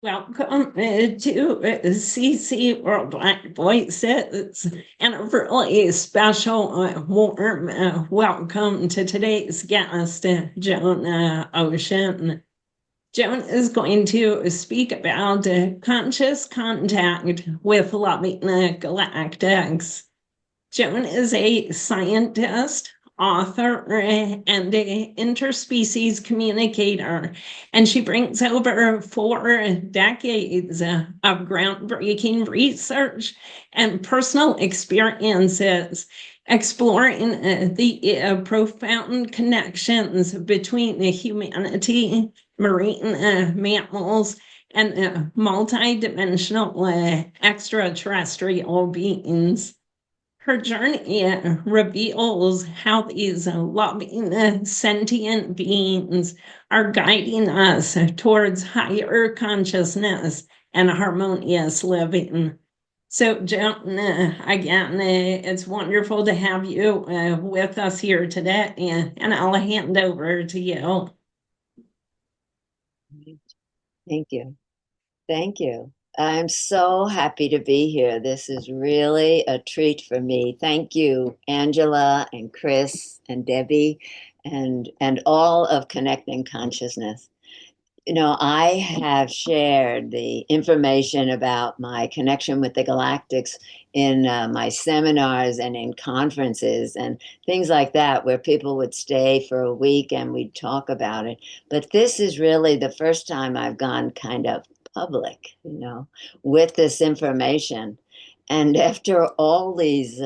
Welcome to CC Worldwide Voices and a really special warm welcome to today's guest, Joan Ocean. Joan is going to speak about conscious contact with Loving Galactics. Joan is a scientist, author, and a interspecies communicator, and she brings over 4 decades of groundbreaking research and personal experiences exploring the profound connections between the humanity, marine mammals, and multidimensional extraterrestrial beings. Her journey reveals how these loving, sentient beings are guiding us towards higher consciousness and harmonious living. So, Joan, again, it's wonderful to have you with us here today, and I'll hand over to you. Thank you. Thank you. I'm so happy to be here. This is really a treat for me. Thank you, Angela and Chris and Debbie and all of Connecting Consciousness. You know, I have shared the information about my connection with the galactics in my seminars and in conferences and things like that, where people would stay for a week and we'd talk about it. But this is really the first time I've gone kind of public, with this information. And after all these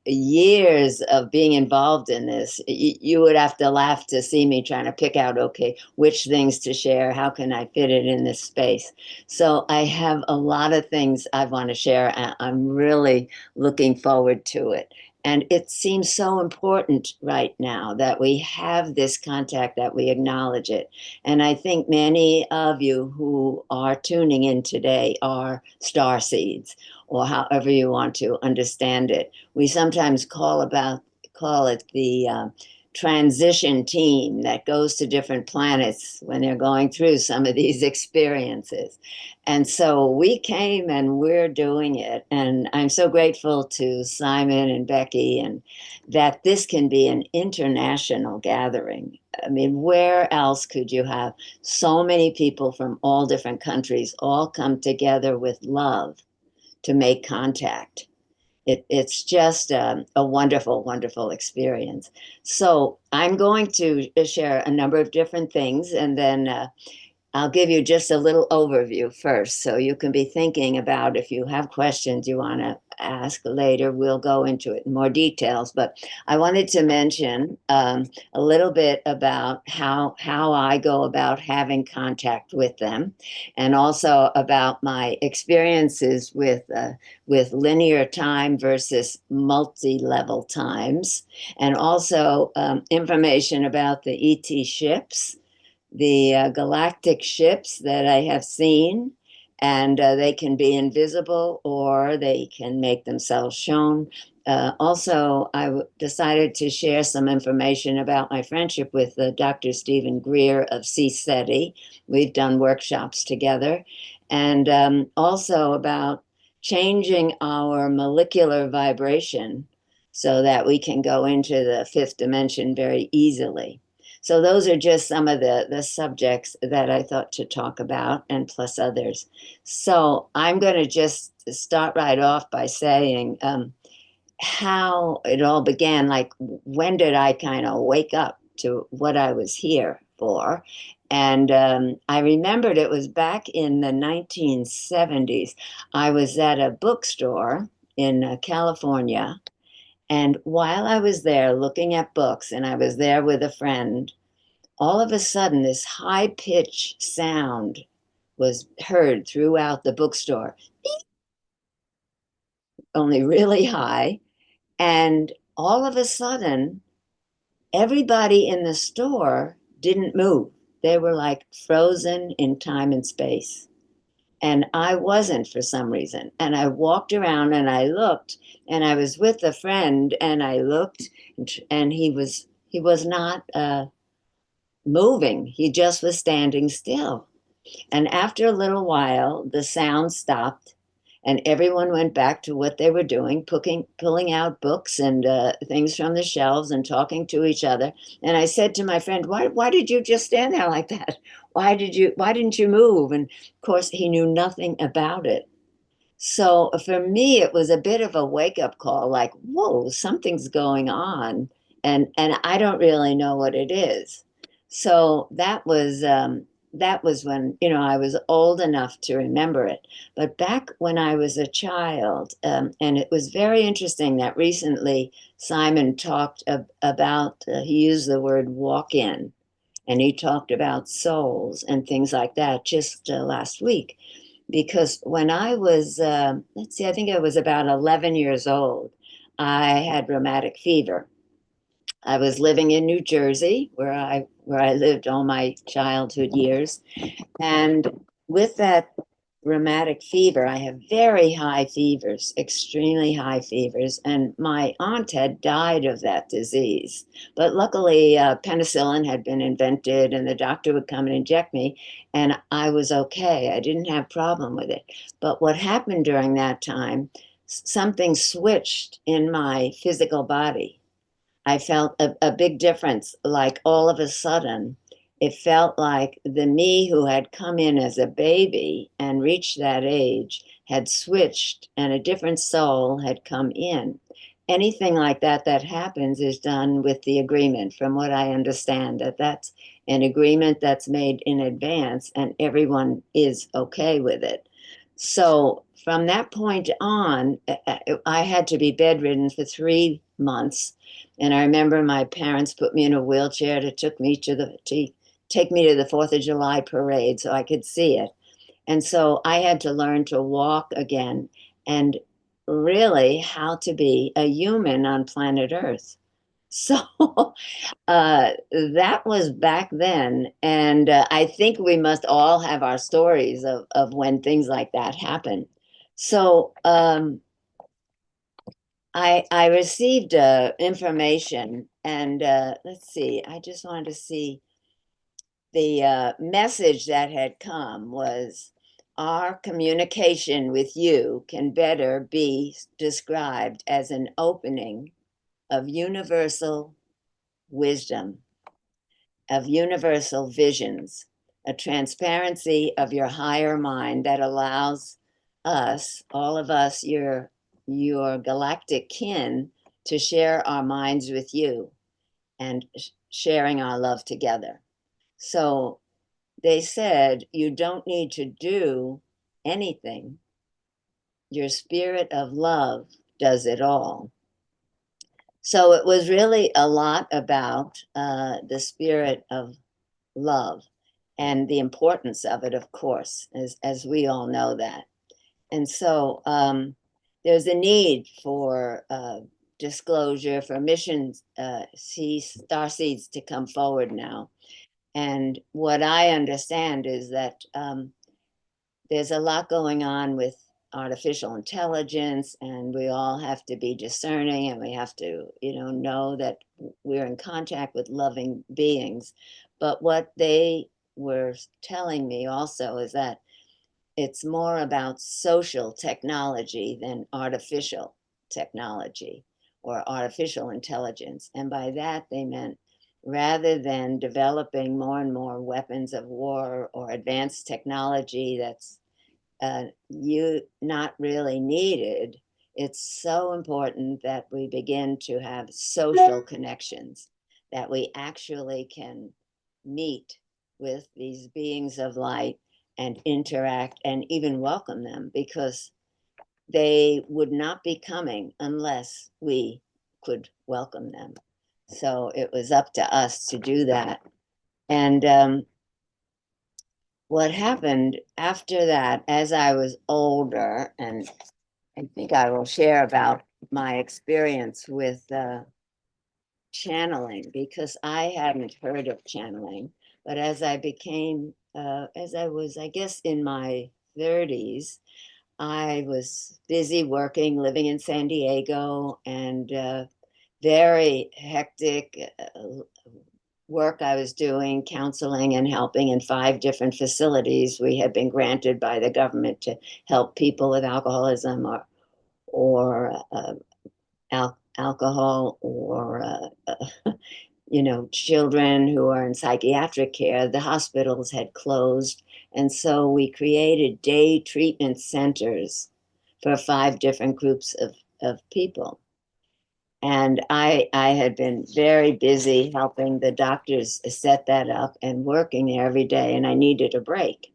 years of being involved in this, you would have to laugh to see me trying to pick out, okay, which things to share, how can I fit it in this space? So I have a lot of things I want to share, and I'm really looking forward to it. And it seems so important right now that we have this contact, that we acknowledge it. And I think many of you who are tuning in today are star seeds, or however you want to understand it. We sometimes call it the transition team that goes to different planets when they're going through some of these experiences. And so we came and we're doing it. And I'm so grateful to Simon and Becky and that this can be an international gathering. I mean, where else could you have so many people from all different countries all come together with love to make contact? It's just a wonderful, wonderful experience. So I'm going to share a number of different things, and then I'll give you just a little overview first, so you can be thinking about if you have questions you want to ask later. We'll go into it in more details, but I wanted to mention a little bit about how I go about having contact with them, and also about my experiences with linear time versus multi-level times, and also information about the ET ships, the galactic ships that I have seen, and they can be invisible or they can make themselves shown. Also, decided to share some information about my friendship with Dr. Stephen Greer of CSETI. We've done workshops together, and also about changing our molecular vibration so that we can go into the fifth dimension very easily. So those are just some of the subjects that I thought to talk about, and plus others. So I'm going to just start right off by saying how it all began. Like, when did I kind of wake up to what I was here for? And I remembered it was back in the 1970s. I was at a bookstore in California, and while I was there looking at books, and I was there with a friend, all of a sudden this high-pitched sound was heard throughout the bookstore, only really high. And all of a sudden, everybody in the store didn't move. They were like frozen in time and space. And I wasn't, for some reason. And I walked around and I looked, and I was with a friend, and I looked, and he was not moving. He just was standing still. And after a little while, the sound stopped and everyone went back to what they were doing, pulling out books and things from the shelves and talking to each other. And I said to my friend, why did you just stand there like that? Why didn't you move? And of course, he knew nothing about it. So for me, it was a bit of a wake up call, like, whoa, something's going on. And I don't really know what it is. So that was when, I was old enough to remember it. But back when I was a child, and it was very interesting that recently Simon talked about, he used the word walk in, and he talked about souls and things like that just last week. Because when I was, let's see, I think I was about 11 years old, I had rheumatic fever. I was living in New Jersey, where I lived all my childhood years, and with that rheumatic fever, I have very high fevers, extremely high fevers, and my aunt had died of that disease. But luckily, penicillin had been invented, and the doctor would come and inject me, and I was okay. I didn't have problem with it. But what happened during that time, something switched in my physical body. I felt a big difference. Like all of a sudden, it felt like the me who had come in as a baby and reached that age had switched and a different soul had come in. Anything like that that happens is done with the agreement, from what I understand, that's an agreement that's made in advance and everyone is okay with it. So from that point on, I had to be bedridden for 3 months. And I remember my parents put me in a wheelchair to take me to the Fourth of July parade so I could see it. And so I had to learn to walk again and really how to be a human on planet Earth. So that was back then. And I think we must all have our stories of when things like that happen. So I received information, and let's see, I just wanted to see the message that had come was our communication with you can better be described as an opening of universal wisdom, of universal visions, a transparency of your higher mind that allows us, all of us, your galactic kin, to share our minds with you and sharing our love together. So they said, you don't need to do anything. Your spirit of love does it all. So it was really a lot about the spirit of love and the importance of it, of course, as we all know that. And so there's a need for disclosure, for mission star seeds to come forward now. And what I understand is that there's a lot going on with artificial intelligence, and we all have to be discerning, and we have to, know that we're in contact with loving beings. But what they were telling me also is that it's more about social technology than artificial technology or artificial intelligence. And by that, they meant rather than developing more and more weapons of war or advanced technology that's you not really needed, it's so important that we begin to have social connections, that we actually can meet with these beings of light and interact and even welcome them, because they would not be coming unless we could welcome them. So it was up to us to do that. And what happened after that, as I was older, and I think I will share about my experience with channeling, because I hadn't heard of channeling. But as I became, as I was, I guess, in my 30s, I was busy working, living in San Diego, and very hectic, work I was doing, counseling and helping in 5 different facilities we had been granted by the government to help people with alcoholism or alcohol or children who are in psychiatric care. The hospitals had closed, and so we created day treatment centers for 5 different groups of people. And I had been very busy helping the doctors set that up and working there every day, and I needed a break.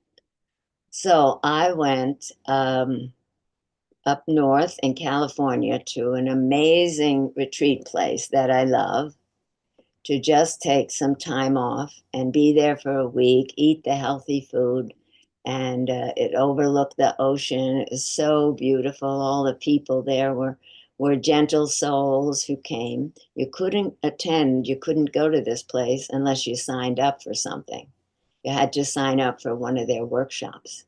So I went up north in California to an amazing retreat place that I love, to just take some time off and be there for a week, eat the healthy food. And it overlooked the ocean. It was so beautiful. All the people there were gentle souls who came. You couldn't attend, you couldn't go to this place unless you signed up for something. You had to sign up for one of their workshops.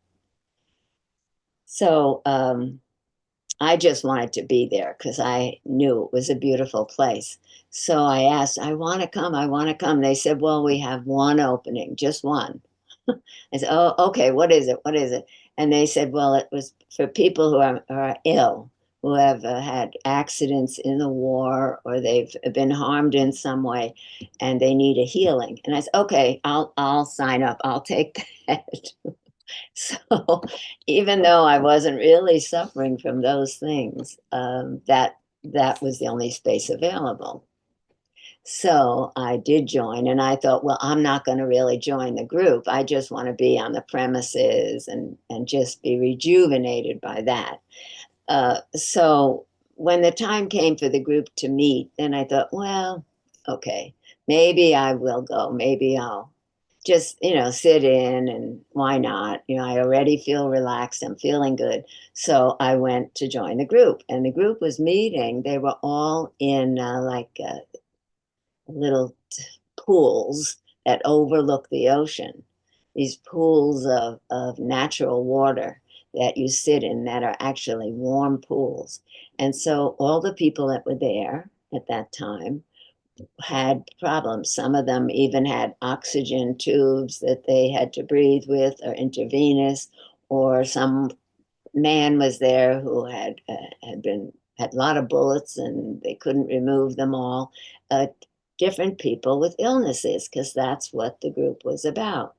So I just wanted to be there because I knew it was a beautiful place. So I asked, I want to come, I want to come. They said, well, we have one opening, just one. I said, oh, okay, what is it? What is it? And they said, well, it was for people who are ill, who have had accidents in the war or they've been harmed in some way and they need a healing. And I said, okay, I'll sign up. I'll take that. So even though I wasn't really suffering from those things, that was the only space available. So I did join, and I thought, well, I'm not going to really join the group. I just want to be on the premises and just be rejuvenated by that. So when the time came for the group to meet, then I thought, well, okay, maybe I will go. Maybe I'll just, sit in, and why not? I already feel relaxed. I'm feeling good. So I went to join the group, and the group was meeting. They were all in little pools that overlook the ocean, these pools of natural water that you sit in that are actually warm pools. And so all the people that were there at that time had problems. Some of them even had oxygen tubes that they had to breathe with or intravenous, or some man was there who had had a lot of bullets and they couldn't remove them all. Different people with illnesses, because that's what the group was about.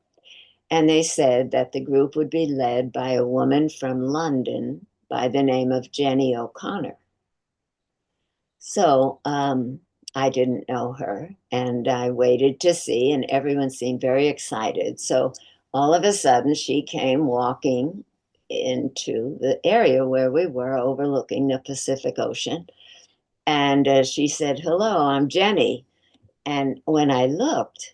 And they said that the group would be led by a woman from London by the name of Jenny O'Connor. So I didn't know her, and I waited to see, and everyone seemed very excited. So all of a sudden, she came walking into the area where we were overlooking the Pacific Ocean. And she said, hello, I'm Jenny. And when I looked,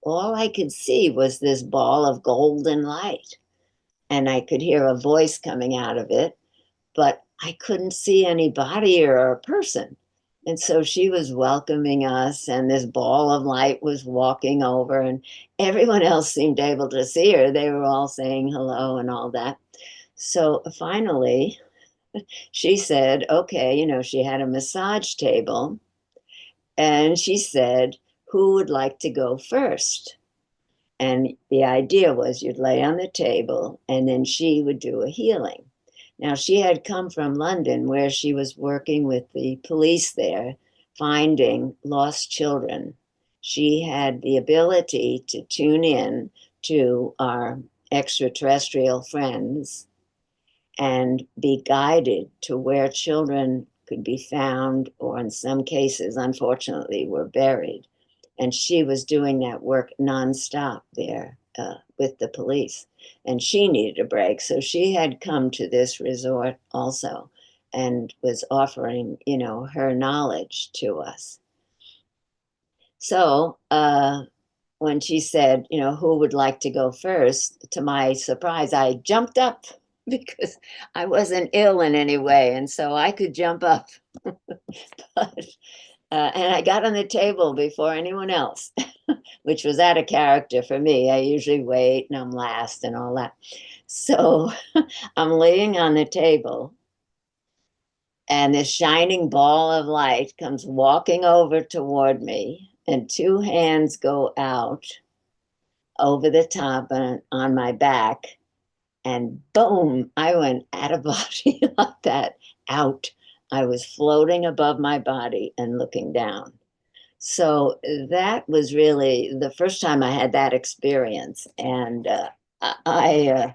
all I could see was this ball of golden light. And I could hear a voice coming out of it, but I couldn't see any body or a person. And so she was welcoming us, and this ball of light was walking over, and everyone else seemed able to see her. They were all saying hello and all that. So finally, she said, okay, she had a massage table, and she said, who would like to go first? And the idea was you'd lay on the table, and then she would do a healing. Now, she had come from London, where she was working with the police there, finding lost children. She had the ability to tune in to our extraterrestrial friends and be guided to where children could be found, or in some cases, unfortunately, were buried. And she was doing that work nonstop there with the police. And she needed a break. So she had come to this resort also and was offering, her knowledge to us. So when she said, who would like to go first, to my surprise, I jumped up because I wasn't ill in any way. And so I could jump up. But and I got on the table before anyone else, which was out of character for me. I usually wait and I'm last and all that. So I'm laying on the table, and this shining ball of light comes walking over toward me. and two hands go out over the top on my back, and boom, I went out of body like that, out. I was floating above my body and looking down. So that was really the first time I had that experience, and I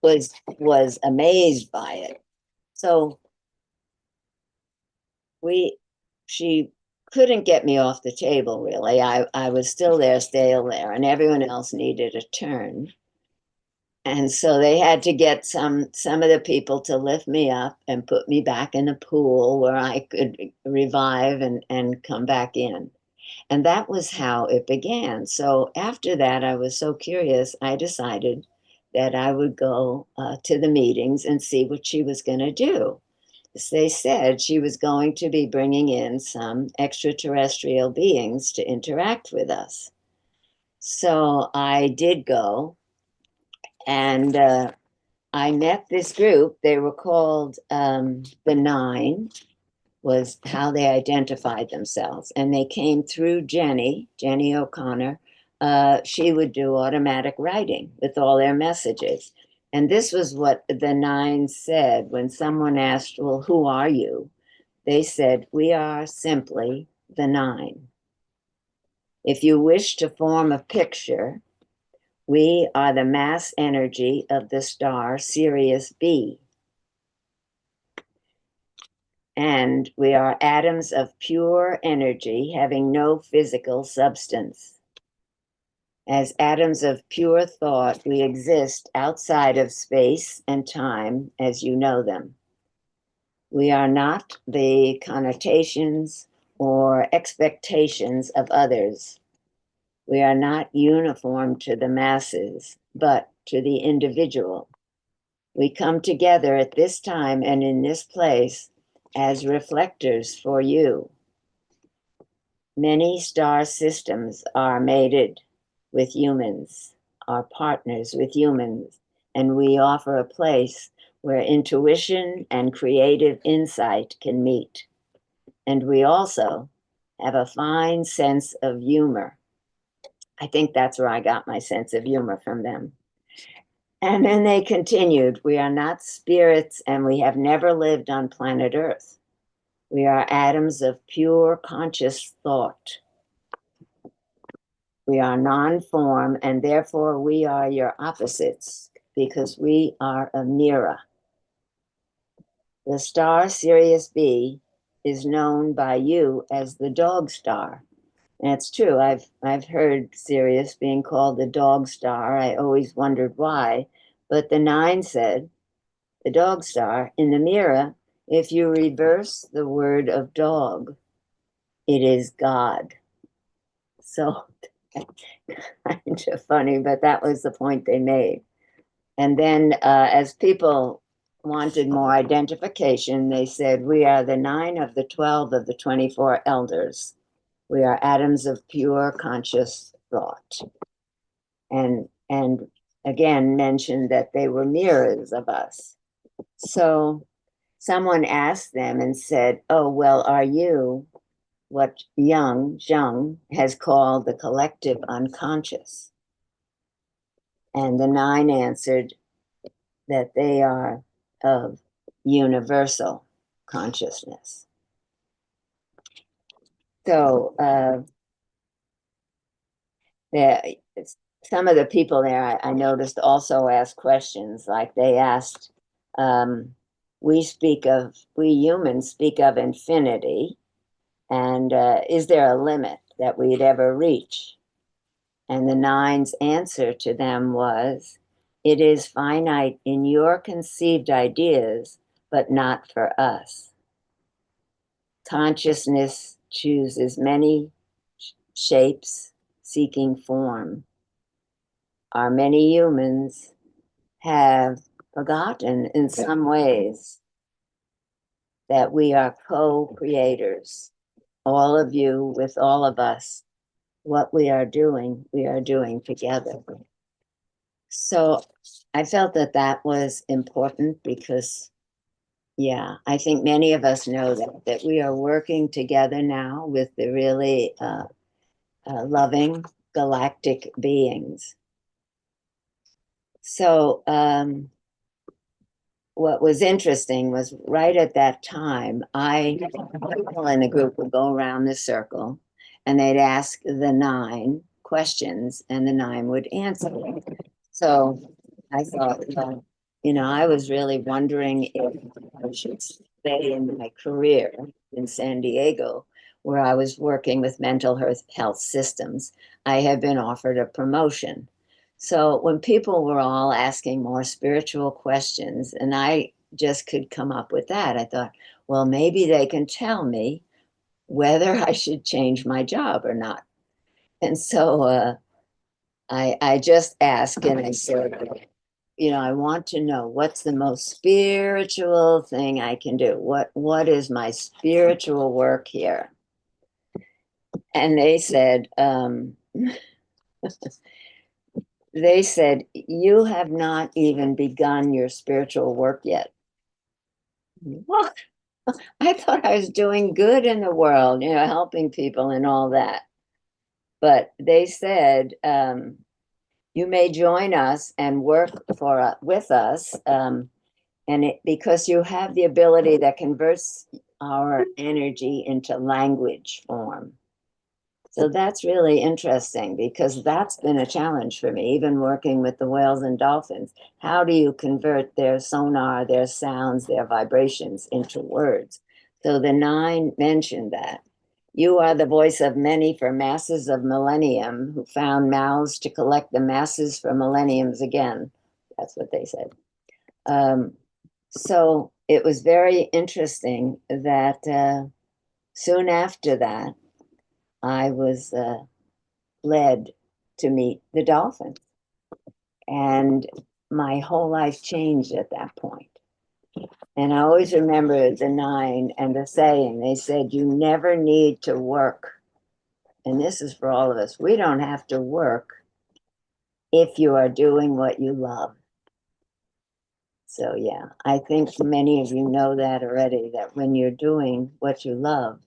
was amazed by it. So she couldn't get me off the table, really. I was still there, and everyone else needed a turn. And so they had to get some of the people to lift me up and put me back in the pool where I could revive and come back in. And that was how it began. So after that, I was so curious, I decided that I would go to the meetings and see what she was going to do. As they said, she was going to be bringing in some extraterrestrial beings to interact with us. So I did go, and I met this group. They were called the Nine, was how they identified themselves. And they came through Jenny O'Connor. She would do automatic writing with all their messages. And this was what the Nine said when someone asked, well, who are you? They said, we are simply the Nine. If you wish to form a picture, we are the mass energy of the star Sirius B. And we are atoms of pure energy having no physical substance. As atoms of pure thought, we exist outside of space and time as you know them. We are not the connotations or expectations of others. We are not uniform to the masses, but to the individual. We come together at this time and in this place as reflectors for you. Many star systems are mated with humans, are partners with humans, and we offer a place where intuition and creative insight can meet. And we also have a fine sense of humor. I think that's where I got my sense of humor from them. And then they continued, we are not spirits and we have never lived on planet Earth. We are atoms of pure conscious thought. We are non-form and therefore we are your opposites because we are a mirror. The star Sirius B is known by you as the dog star. And it's true, I've heard Sirius being called the dog star. I always wondered why. But the Nine said, the dog star, in the mirror, if you reverse the word of dog, it is God. So kind of funny, but that was the point they made. And then as people wanted more identification, they said, we are the 9 of the 12 of the 24 elders. We are atoms of pure conscious thought. And again mentioned that they were mirrors of us. So someone asked them and said, oh, well, are you what Zhang has called the collective unconscious? And the Nine answered that they are of universal consciousness. So some of the people there I noticed also asked questions, like they asked, we humans speak of infinity, and is there a limit that we'd ever reach? And the Nine's answer to them was, it is finite in your conceived ideas, but not for us. Consciousness chooses many shapes, seeking form. Our many humans have forgotten in some ways that we are co-creators. All of you with all of us. What we are doing together. So I felt that that was important because, yeah, I think many of us know that we are working together now with the really loving galactic beings. So what was interesting was right at that time, people in the group would go around the circle and they'd ask the 9 questions and the 9 would answer. So I thought, I was really wondering if I should stay in my career in San Diego, where I was working with mental health systems. I had been offered a promotion. So when people were all asking more spiritual questions, and I just could come up with that, I thought, well, maybe they can tell me whether I should change my job or not. And so I just asked and I said, I want to know what's the most spiritual thing I can do. What is my spiritual work here? And they said, you have not even begun your spiritual work yet. What? I thought I was doing good in the world, helping people and all that. But they said, you may join us and work with us, because you have the ability that converts our energy into language form. So that's really interesting because that's been a challenge for me, even working with the whales and dolphins. How do you convert their sonar, their sounds, their vibrations into words? So the 9 mentioned that. You are the voice of many for masses of millennium who found mouths to collect the masses for millenniums again. That's what they said. So it was very interesting that soon after that, I was led to meet the dolphins. And my whole life changed at that point. And I always remember the 9 and the saying, they said, you never need to work. And this is for all of us. We don't have to work if you are doing what you love. So yeah, I think many of you know that already, that when you're doing what you love,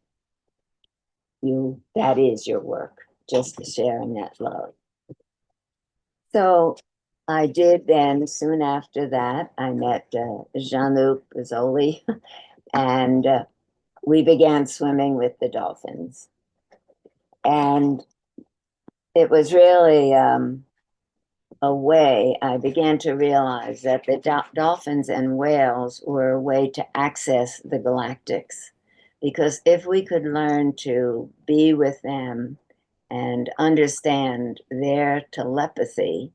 that is your work, just sharing that love. So I did then, soon after that, I met Jean-Luc Pizzoli, and we began swimming with the dolphins. And it was really a way I began to realize that the dolphins and whales were a way to access the galactics. Because if we could learn to be with them and understand their telepathy,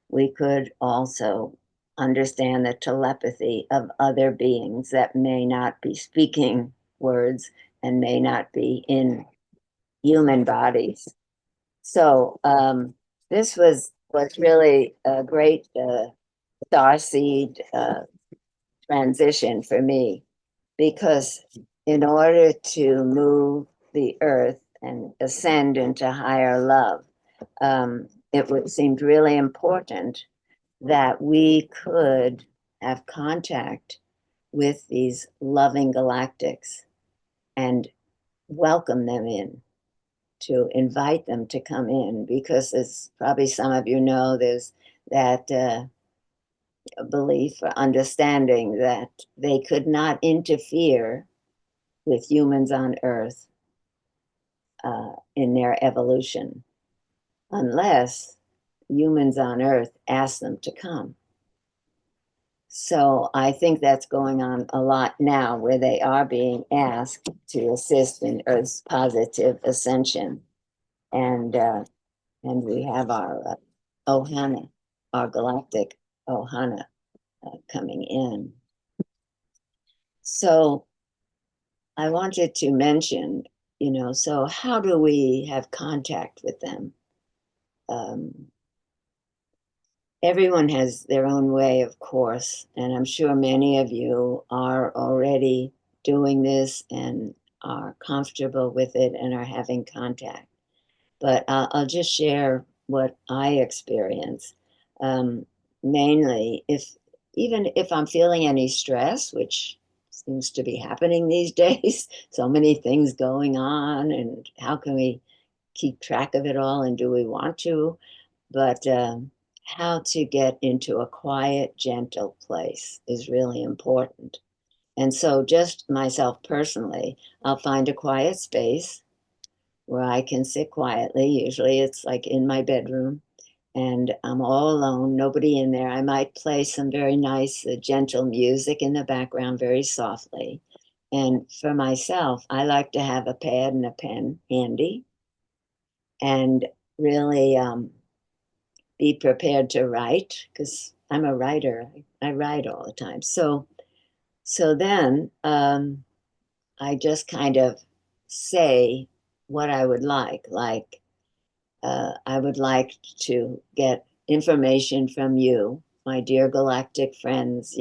we could also understand the telepathy of other beings that may not be speaking words and may not be in human bodies. So this was really a great starseed transition for me, because in order to move the earth and ascend into higher love, it seemed really important that we could have contact with these loving galactics and welcome them in, to invite them to come in, because as probably some of you know, there's that belief or understanding that they could not interfere with humans on Earth in their evolution unless humans on Earth ask them to come. So I think that's going on a lot now, where they are being asked to assist in Earth's positive ascension. And we have our Ohana, our galactic Ohana coming in. So I wanted to mention, so how do we have contact with them? Everyone has their own way, of course, and I'm sure many of you are already doing this and are comfortable with it and are having contact. But I'll just share what I experience. Mainly, even if I'm feeling any stress, which seems to be happening these days, so many things going on, and how can we keep track of it all, and do we want to? But how to get into a quiet, gentle place is really important. And so, just myself personally, I'll find a quiet space where I can sit quietly. Usually, it's like in my bedroom, and I'm all alone, nobody in there. I might play some very nice, gentle music in the background, very softly. And for myself, I like to have a pad and a pen handy and really be prepared to write because I'm a writer. I write all the time. So then I just kind of say what I would like I would like to get information from you, my dear galactic friends,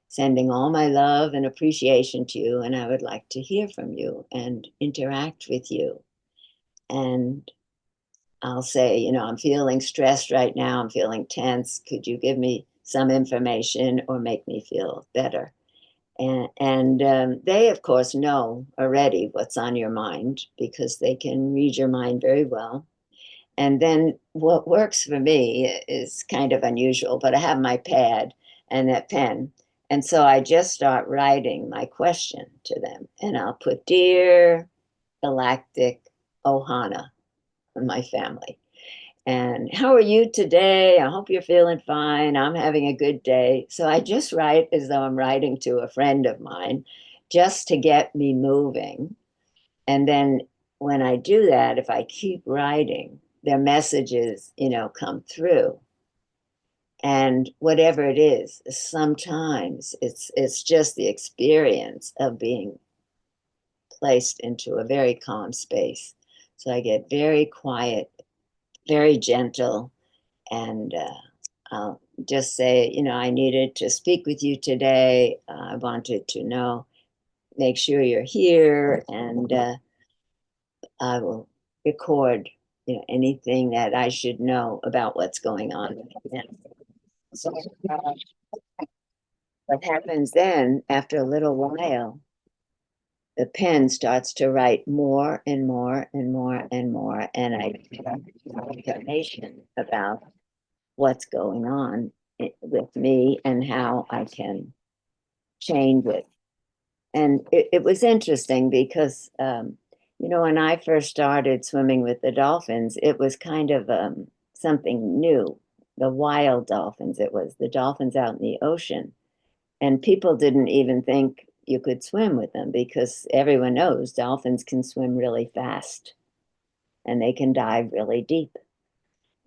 sending all my love and appreciation to you. And I would like to hear from you and interact with you. And I'll say, I'm feeling stressed right now. I'm feeling tense. Could you give me some information or make me feel better? And they, of course, know already what's on your mind because they can read your mind very well. And then what works for me is kind of unusual, but I have my pad and that pen. And so I just start writing my question to them. And I'll put, Dear Galactic Ohana, my family. And how are you today? I hope you're feeling fine. I'm having a good day. So I just write as though I'm writing to a friend of mine just to get me moving. And then when I do that, if I keep writing, their messages, come through. And whatever it is, sometimes it's just the experience of being placed into a very calm space. So I get very quiet, very gentle, and I'll just say, I needed to speak with you today. I wanted to make sure you're here, and I will record, anything that I should know about what's going on. So what happens then, after a little while, the pen starts to write more and more and more and more, and I get information about what's going on with me and how I can change it. And it was interesting because, when I first started swimming with the dolphins, it was kind of something new. The wild dolphins, it was the dolphins out in the ocean. And people didn't even think you could swim with them because everyone knows dolphins can swim really fast and they can dive really deep.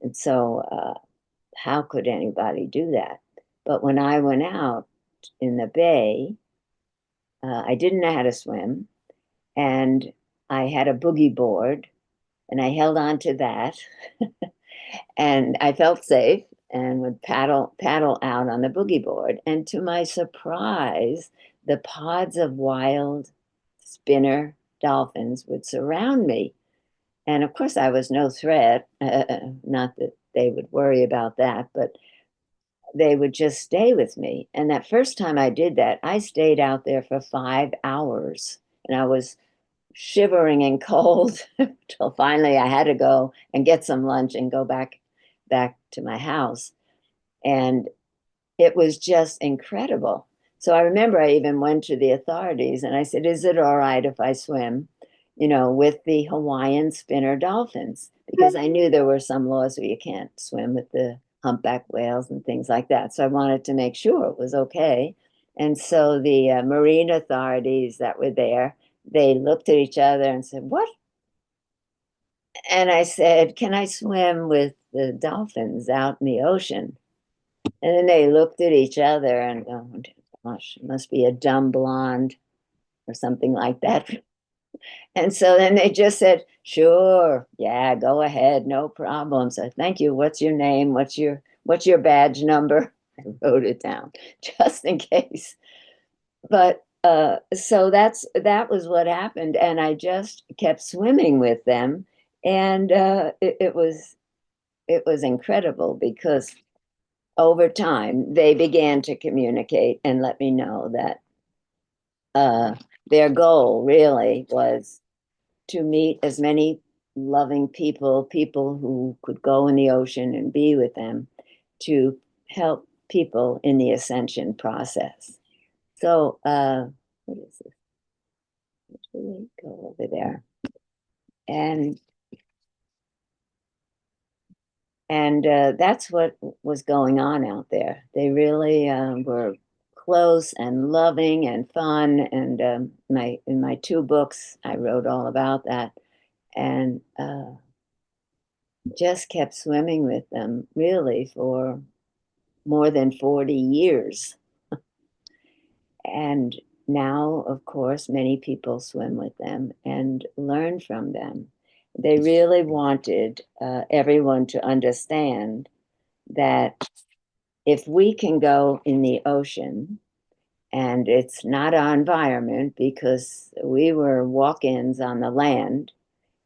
And so, how could anybody do that? But when I went out in the bay, I didn't know how to swim, and I had a boogie board, and I held on to that, and I felt safe and would paddle out on the boogie board. And to my surprise, the pods of wild spinner dolphins would surround me. And of course, I was no threat. Not that they would worry about that, but they would just stay with me. And that first time I did that, I stayed out there for 5 hours, and I was shivering and cold till finally I had to go and get some lunch and go back to my house. And it was just incredible. So I remember I even went to the authorities and I said, is it all right if I swim, with the Hawaiian spinner dolphins? Because I knew there were some laws where you can't swim with the humpback whales and things like that. So I wanted to make sure it was okay. And so the marine authorities that were there, they looked at each other and said, what? And I said, can I swim with the dolphins out in the ocean? And then they looked at each other and, oh, gosh, it must be a dumb blonde or something like that. And so then they just said, sure, yeah, go ahead, no problem. So thank you. What's your name? What's your badge number? I wrote it down just in case. But so that was what happened. And I just kept swimming with them. And it was incredible because over time they began to communicate and let me know that their goal really was to meet as many loving people, people who could go in the ocean and be with them to help people in the ascension process. So, what is this? Go over there. And that's what was going on out there. They really were close and loving and fun. And in my two books, I wrote all about that, and just kept swimming with them really for more than 40 years. And now, of course, many people swim with them and learn from them. They really wanted everyone to understand that if we can go in the ocean, and it's not our environment because we were walk-ins on the land,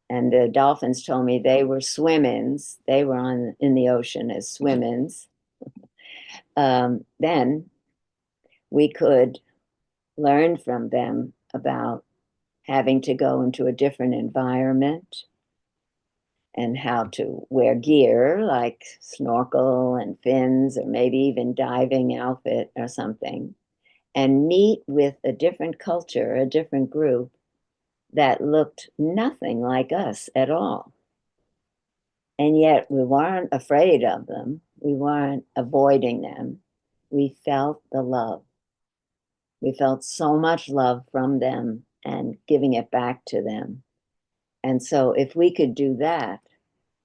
and the dolphins told me they were swim-ins. They were in the ocean as swim-ins. Then we could learn from them about having to go into a different environment and how to wear gear like snorkel and fins, or maybe even diving outfit or something, and meet with a different culture, a different group that looked nothing like us at all. And yet we weren't afraid of them. We weren't avoiding them. We felt the love. We felt so much love from them and giving it back to them. And so if we could do that,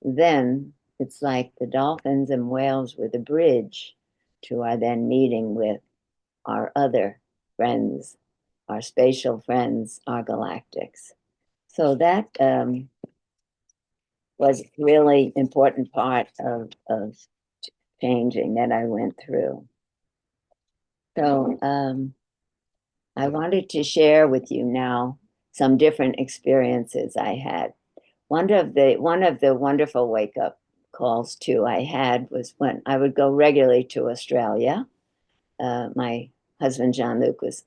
then it's like the dolphins and whales were the bridge to our then meeting with our other friends, our spatial friends, our galactics. So that was really important part of changing that I went through. So I wanted to share with you now some different experiences I had. One of the wonderful wake up calls too I had was when I would go regularly to Australia. My husband Jean-Luc was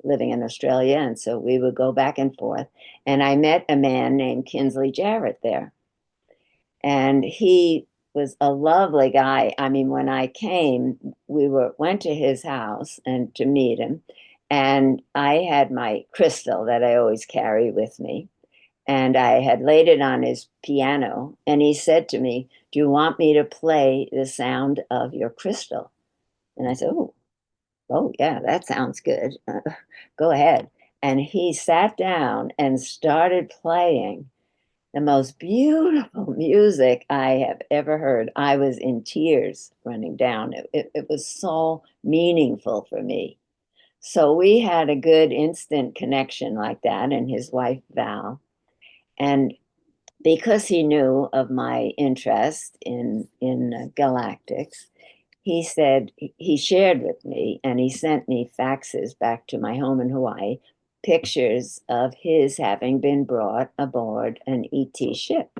living in Australia, and so we would go back and forth. And I met a man named Kinsley Jarrett there, and he was a lovely guy. I mean, when I came, went to his house and to meet him, and I had my crystal that I always carry with me, and I had laid it on his piano, and he said to me, "Do you want me to play the sound of your crystal?" And I said, "Oh yeah, that sounds good. Go ahead." And he sat down and started playing the most beautiful music I have ever heard. I was in tears running down. It was so meaningful for me. So we had a good instant connection like that, and his wife, Val. And because he knew of my interest in galactics, he said he shared with me, and he sent me faxes back to my home in Hawaii, pictures of his having been brought aboard an ET ship.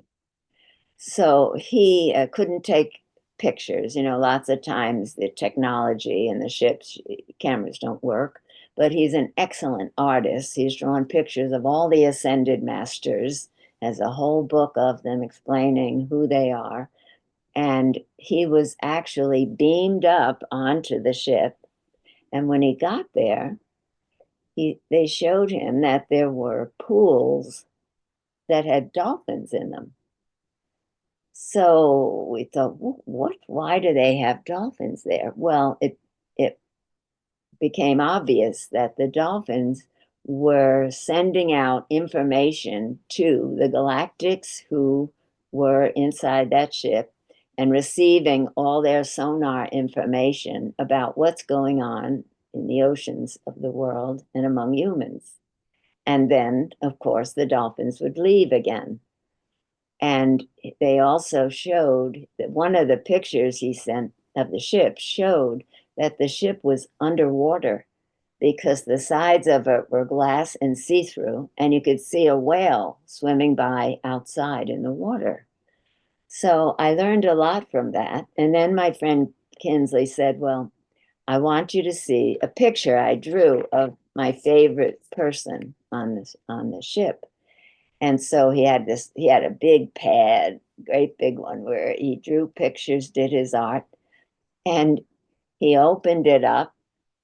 So he couldn't take pictures. You know, lots of times the technology and the ship's cameras don't work, but he's an excellent artist. He's drawn pictures of all the ascended masters, has a whole book of them explaining who they are. And he was actually beamed up onto the ship. And when he got there, they showed him that there were pools that had dolphins in them. So we thought, what? Why do they have dolphins there? Well, it became obvious that the dolphins were sending out information to the galactics who were inside that ship and receiving all their sonar information about what's going on in the oceans of the world and among humans. And then, of course, the dolphins would leave again. And they also showed that one of the pictures he sent of the ship showed that the ship was underwater because the sides of it were glass and see-through, and you could see a whale swimming by outside in the water. So I learned a lot from that. And then my friend Kinsley said, "Well, I want you to see a picture I drew of my favorite person on the ship." And so he had a big pad, great big one, where he drew pictures, did his art, and he opened it up,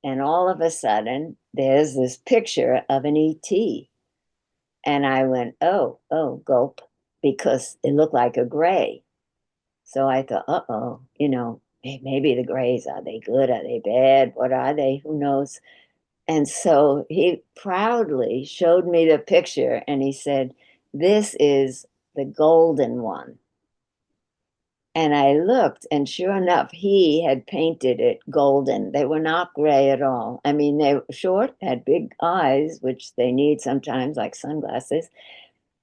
and all of a sudden there's this picture of an ET. And I went, oh, gulp, because it looked like a gray. So I thought, uh-oh, maybe the grays, are they good? Are they bad? What are they? Who knows? And so he proudly showed me the picture and he said, this is the golden one. And I looked, and sure enough, he had painted it golden. They were not gray at all. I mean, they were short, had big eyes, which they need sometimes, like sunglasses,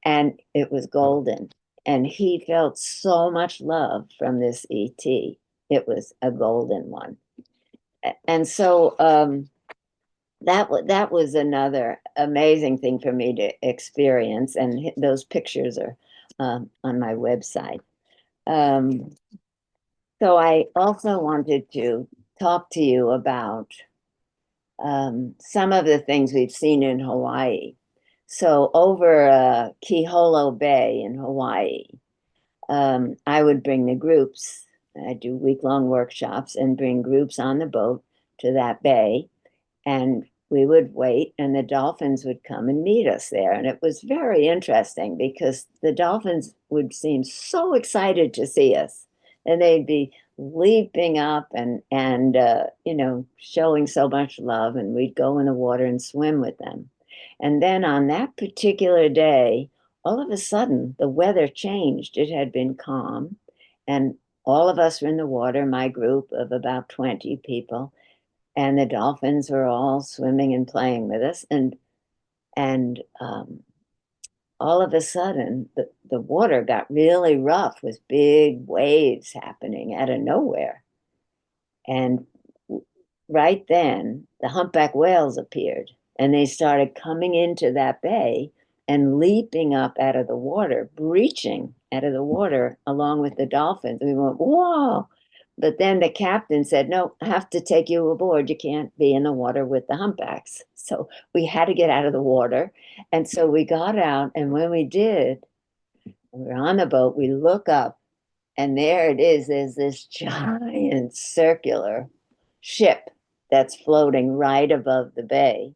and it was golden. And he felt so much love from this ET. It was a golden one. And so that was another amazing thing for me to experience. And those pictures are on my website. So I also wanted to talk to you about some of the things we've seen in Hawaii. So over Kiholo Bay in Hawaii, I would bring the groups. I do week-long workshops and bring groups on the boat to that bay, and we would wait, and the dolphins would come and meet us there. And it was very interesting because the dolphins would seem so excited to see us, and they'd be leaping up and showing so much love, and we'd go in the water and swim with them. And then on that particular day, all of a sudden the weather changed. It had been calm, and all of us were in the water, my group of about 20 people, and the dolphins were all swimming and playing with us. And all of a sudden, the water got really rough with big waves happening out of nowhere. And right then, the humpback whales appeared, and they started coming into that bay and leaping up out of the water, breaching out of the water along with the dolphins. We went, whoa. But then the captain said, no, I have to take you aboard. You can't be in the water with the humpbacks. So we had to get out of the water. And so we got out. And when we did, we were on the boat, we look up, and there it is. There's this giant circular ship that's floating right above the bay.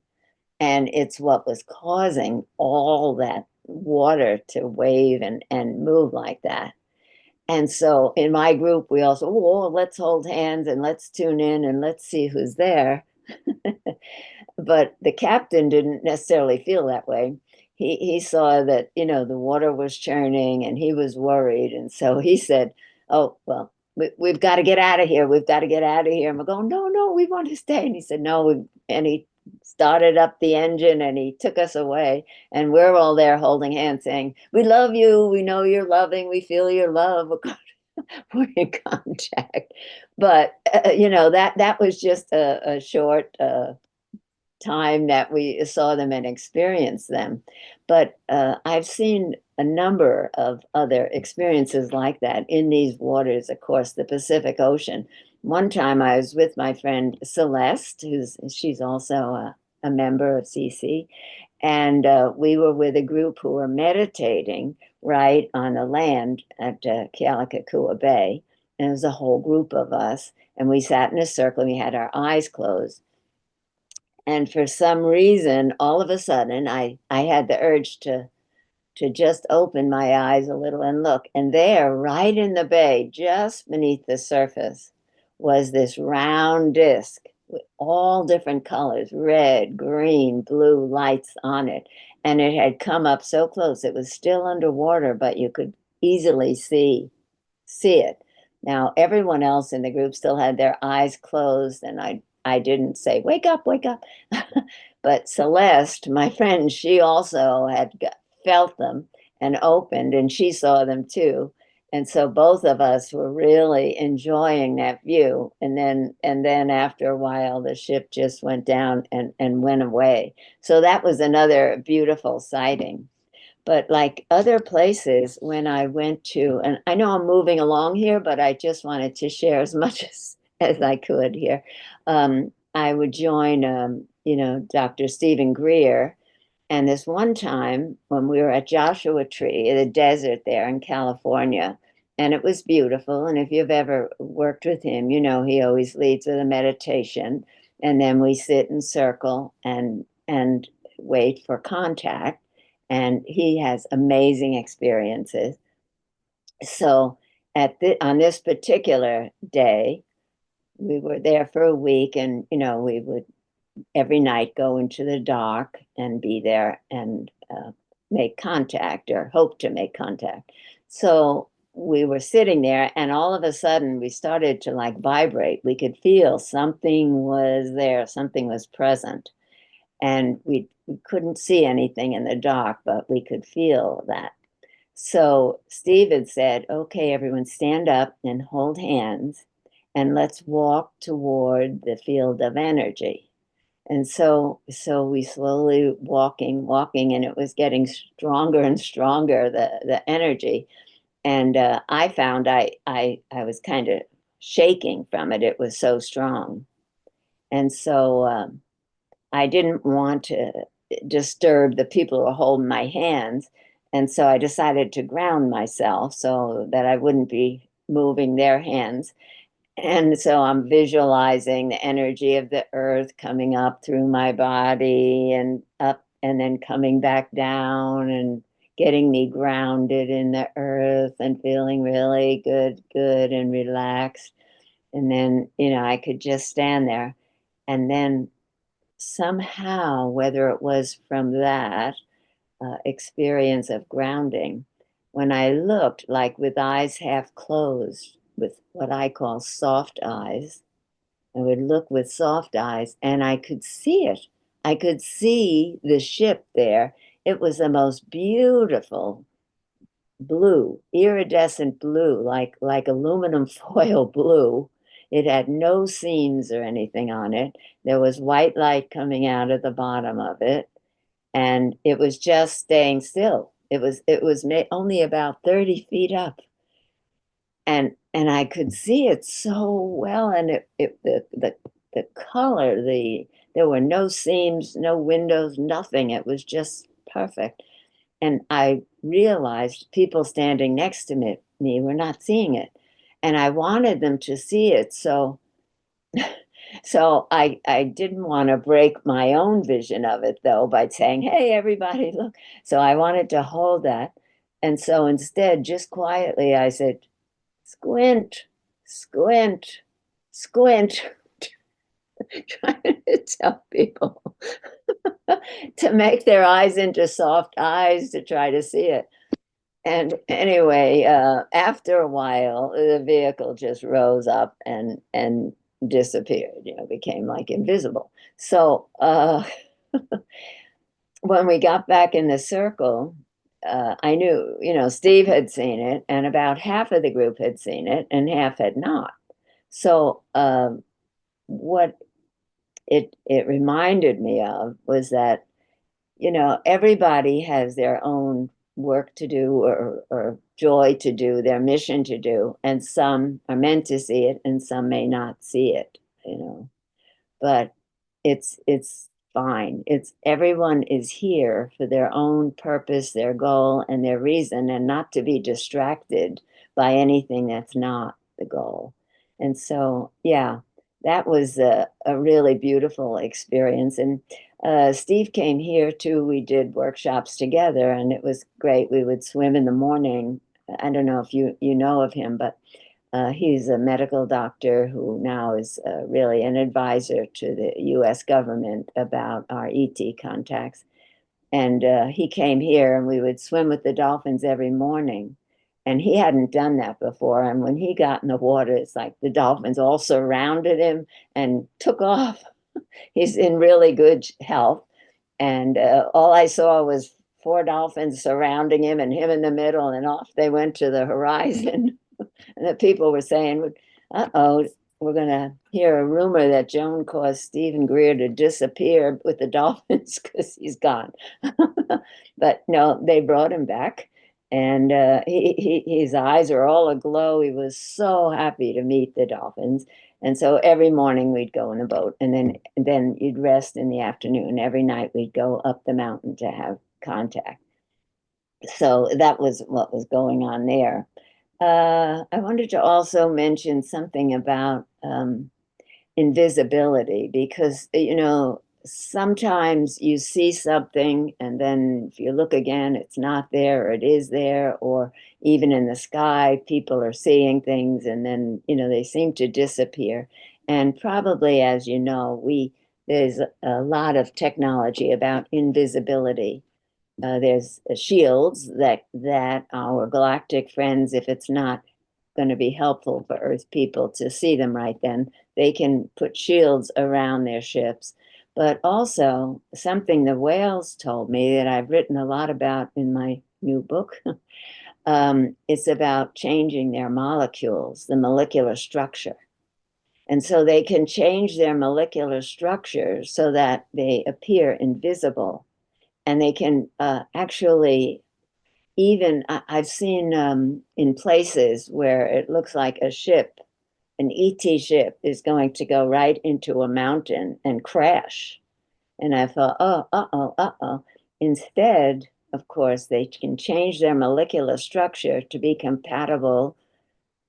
And it's what was causing all that water to wave and move like that. And so in my group, we also, oh, let's hold hands and let's tune in and let's see who's there. But the captain didn't necessarily feel that way. He saw that, the water was churning and he was worried. And so he said, oh, well, we've got to get out of here. We've got to get out of here. And we're going, no, we want to stay. And he said, no. And he started up the engine and he took us away. And we're all there holding hands saying, we love you. We know you're loving. We feel your love. We're in contact. But, that was just a short time that we saw them and experienced them. But I've seen a number of other experiences like that in these waters, of course, the Pacific Ocean. One time I was with my friend Celeste, she's also a member of CC, and we were with a group who were meditating right on the land at Kealakekua Bay. And it was a whole group of us, and we sat in a circle and we had our eyes closed. And for some reason, all of a sudden, I had the urge to just open my eyes a little and look. And there, right in the bay, just beneath the surface, was this round disc with all different colors, red, green, blue lights on it. And it had come up so close. It was still underwater, but you could easily see it. Now, everyone else in the group still had their eyes closed, and I didn't say, wake up, wake up. But Celeste, my friend, she also had felt them and opened, and she saw them too. And so both of us were really enjoying that view. And then after a while, the ship just went down and went away. So that was another beautiful sighting. But like other places, when I went to, and I know I'm moving along here, but I just wanted to share as much as I could here. I would join, Dr. Stephen Greer And this one time when we were at Joshua Tree, the desert there in California, and it was beautiful. And if you've ever worked with him, you know he always leads with a meditation, and then we sit in circle and wait for contact. And he has amazing experiences. So on this particular day, we were there for a week, and we would every night go into the dark and be there and make contact or hope to make contact. So we were sitting there, and all of a sudden we started to like vibrate. We could feel something was there, something was present. And we couldn't see anything in the dark, but we could feel that. So Steve had said, okay, everyone stand up and hold hands, and let's walk toward the field of energy. And so we slowly walking, and it was getting stronger and stronger, the energy. And I found I was kind of shaking from it. It was so strong. And so I didn't want to disturb the people who were holding my hands. And so I decided to ground myself so that I wouldn't be moving their hands. And so I'm visualizing the energy of the earth coming up through my body and up and then coming back down and getting me grounded in the earth and feeling really good and relaxed. And then, I could just stand there. And then somehow, whether it was from that experience of grounding, when I looked, like with eyes half closed, with what I call soft eyes, I would look with soft eyes and I could see it. I could see the ship there. It was the most beautiful blue, iridescent blue, like aluminum foil blue. It had no seams or anything on it. There was white light coming out of the bottom of it, and it was just staying still. It was only about 30 feet up, and I could see it so well, and the color, there were no seams, no windows, nothing. It was just perfect. And I realized people standing next to me were not seeing it, and I wanted them to see it. So I didn't want to break my own vision of it, though, by saying, hey, everybody, look. So I wanted to hold that. And so instead, just quietly, I said, squint, squint, squint, trying to tell people to make their eyes into soft eyes to try to see it. And anyway, after a while, the vehicle just rose up and disappeared, became like invisible. So when we got back in the circle, I knew, Steve had seen it, and about half of the group had seen it, and half had not. So what it reminded me of was that, everybody has their own work to do or joy to do, their mission to do, and some are meant to see it and some may not see it. But it's fine. It's everyone is here for their own purpose, their goal, and their reason, and not to be distracted by anything that's not the goal. And so, yeah, that was a really beautiful experience. And Steve came here too. We did workshops together, and it was great. We would swim in the morning. I don't know if you know of him, but he's a medical doctor who now is really an advisor to the US government about our ET contacts. And he came here, and we would swim with the dolphins every morning. And he hadn't done that before. And when he got in the water, it's like the dolphins all surrounded him and took off. He's in really good health. And all I saw was four dolphins surrounding him and him in the middle, and off they went to the horizon. And the people were saying, uh-oh, we're going to hear a rumor that Joan caused Stephen Greer to disappear with the dolphins because he's gone. But no, they brought him back. And his eyes are all aglow. He was so happy to meet the dolphins. And so every morning we'd go in a boat, and then you'd rest in the afternoon. Every night we'd go up the mountain to have contact. So that was what was going on there. I wanted to also mention something about invisibility, because sometimes you see something and then if you look again it's not there, or it is there, or even in the sky people are seeing things and then they seem to disappear. And probably, as you know, we there's a lot of technology about invisibility. There's shields that our galactic friends, if it's not going to be helpful for Earth people to see them right then, they can put shields around their ships. But also, something the whales told me that I've written a lot about in my new book, it's about changing their molecules, the molecular structure. And so they can change their molecular structure so that they appear invisible. And they can actually, even I've seen in places where it looks like a ship, an ET ship is going to go right into a mountain and crash. And I thought, oh, uh-oh, uh-oh. Instead, of course, they can change their molecular structure to be compatible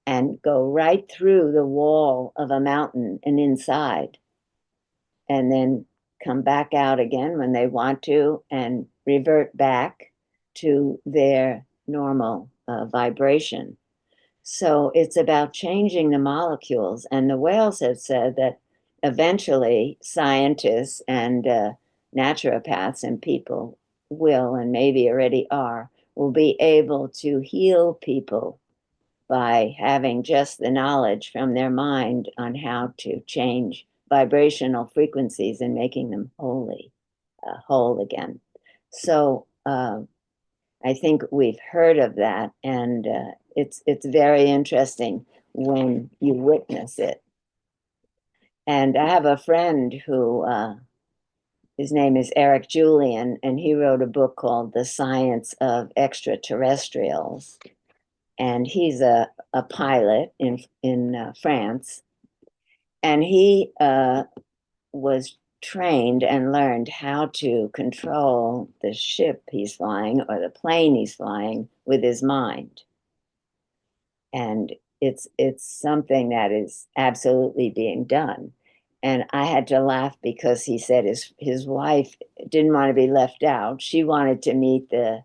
and go right through the wall of a mountain and inside, and then come back out again when they want to and revert back to their normal vibration. So it's about changing the molecules. And the whales have said that eventually scientists and naturopaths and people will, and maybe already are, will be able to heal people by having just the knowledge from their mind on how to change vibrational frequencies and making them whole again. So I think we've heard of that, and it's very interesting when you witness it. And I have a friend who his name is Eric Julian, and he wrote a book called The Science of Extraterrestrials. And he's a pilot in France, and he was trained and learned how to control the ship he's flying or the plane he's flying with his mind. And it's something that is absolutely being done. And I had to laugh because he said his wife didn't want to be left out. She wanted to meet the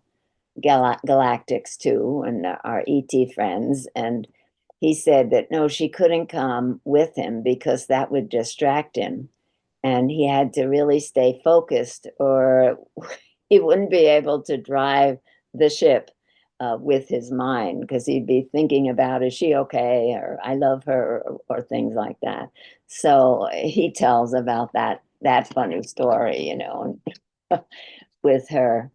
Galactics too, and our ET friends. And he said that no, she couldn't come with him because that would distract him. And he had to really stay focused, or he wouldn't be able to drive the ship with his mind, because he'd be thinking about, is she okay? Or I love her, or things like that. So he tells about that funny story, with her.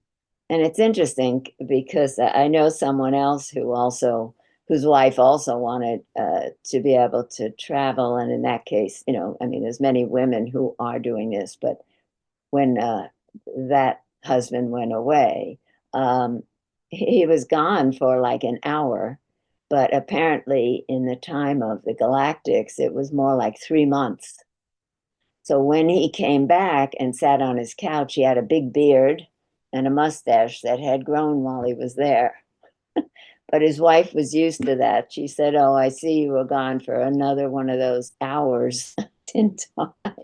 And it's interesting because I know someone else whose wife also wanted to be able to travel. And in that case, I mean, there's many women who are doing this, but when that husband went away, he was gone for like an hour. But apparently, in the time of the Galactics, it was more like 3 months. So when he came back and sat on his couch, he had a big beard and a mustache that had grown while he was there. But his wife was used to that. She said, "Oh, I see you were gone for another one of those hours in time."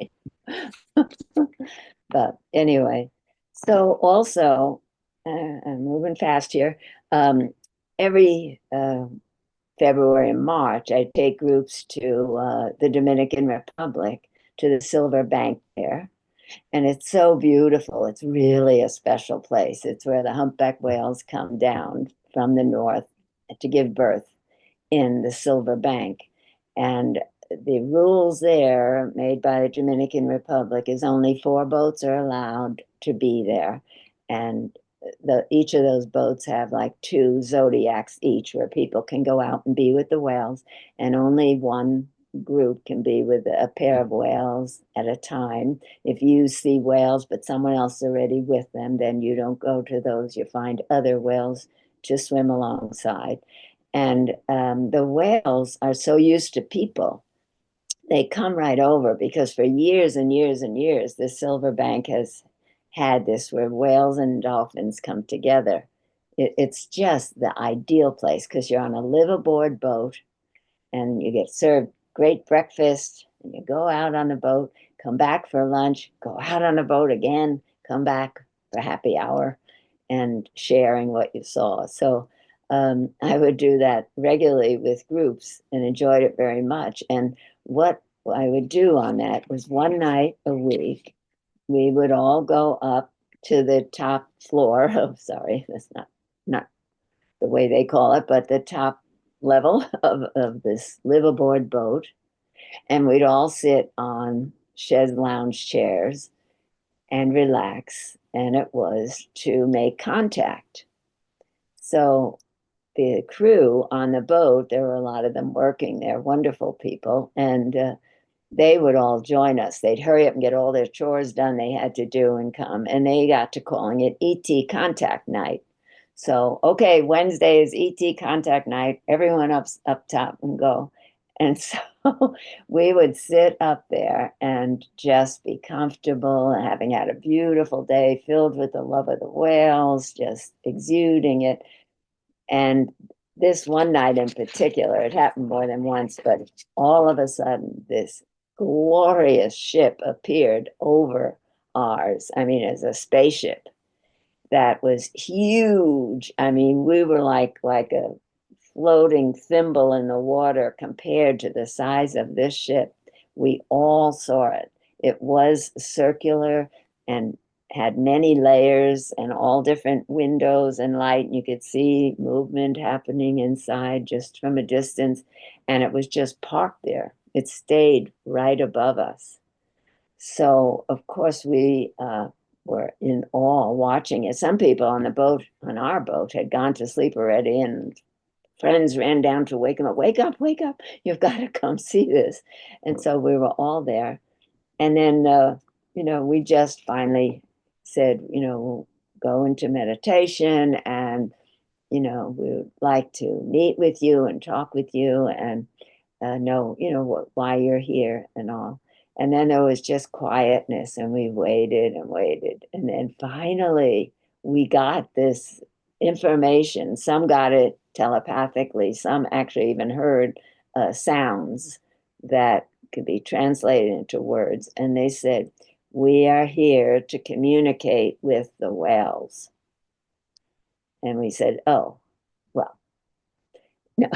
But anyway, so also, I'm moving fast here. Every February and March, I take groups to the Dominican Republic, to the Silver Bank there. And it's so beautiful. It's really a special place. It's where the humpback whales come down from the north to give birth in the Silver Bank. And the rules there, made by the Dominican Republic, is only 4 boats are allowed to be there. And each of those boats have like 2 zodiacs each, where people can go out and be with the whales, and only one group can be with a pair of whales at a time. If you see whales but someone else is already with them, then you don't go to those. You find other whales to swim alongside. And the whales are so used to people, they come right over, because for years and years and years, the Silver Bank has had this where whales and dolphins come together. It's just the ideal place because you're on a live aboard boat and you get served great breakfast, and you go out on the boat, come back for lunch, go out on the boat again, come back for happy hour and sharing what you saw. So I would do that regularly with groups and enjoyed it very much. And what I would do on that was one night a week, we would all go up to the top floor of, sorry, that's not the way they call it, but the top level of this live aboard boat. And we'd all sit on chaise lounge chairs and relax. And it was to make contact. So the crew on the boat, there were a lot of them working there, wonderful people. And they would all join us. They'd hurry up and get all their chores done they had to do and come. And they got to calling it ET contact night. So, okay, Wednesday is ET contact night. Everyone up top and go. And so we would sit up there and just be comfortable and having had a beautiful day filled with the love of the whales, just exuding it. And this one night in particular, it happened more than once, but all of a sudden, this glorious ship appeared over ours. I mean, as a spaceship that was huge. I mean, we were like a floating thimble in the water compared to the size of this ship. We all saw it. It was circular and had many layers and all different windows and light. And you could see movement happening inside just from a distance. And it was just parked there. It stayed right above us. So, of course, we were in awe watching it. Some people on the boat, on our boat, had gone to sleep already, and friends ran down to wake them up. Wake up, wake up. You've got to come see this. And so we were all there. And then, we just finally said, we'll go into meditation and, we would like to meet with you and talk with you and know, why you're here and all. And then there was just quietness, and we waited and waited. And then finally, we got this information. Some got it telepathically, some actually even heard sounds that could be translated into words. And they said, "We are here to communicate with the whales." And we said, "Oh, well, no."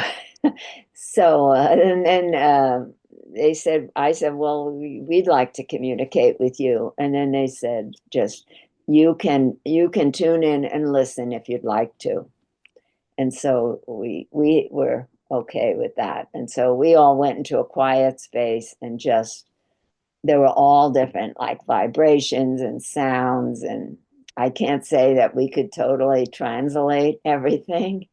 So, and then I said, "Well, we'd like to communicate with you." And then they said, "Just you can tune in and listen if you'd like to." And so we were okay with that. And so we all went into a quiet space and just, there were all different like vibrations and sounds. And I can't say that we could totally translate everything,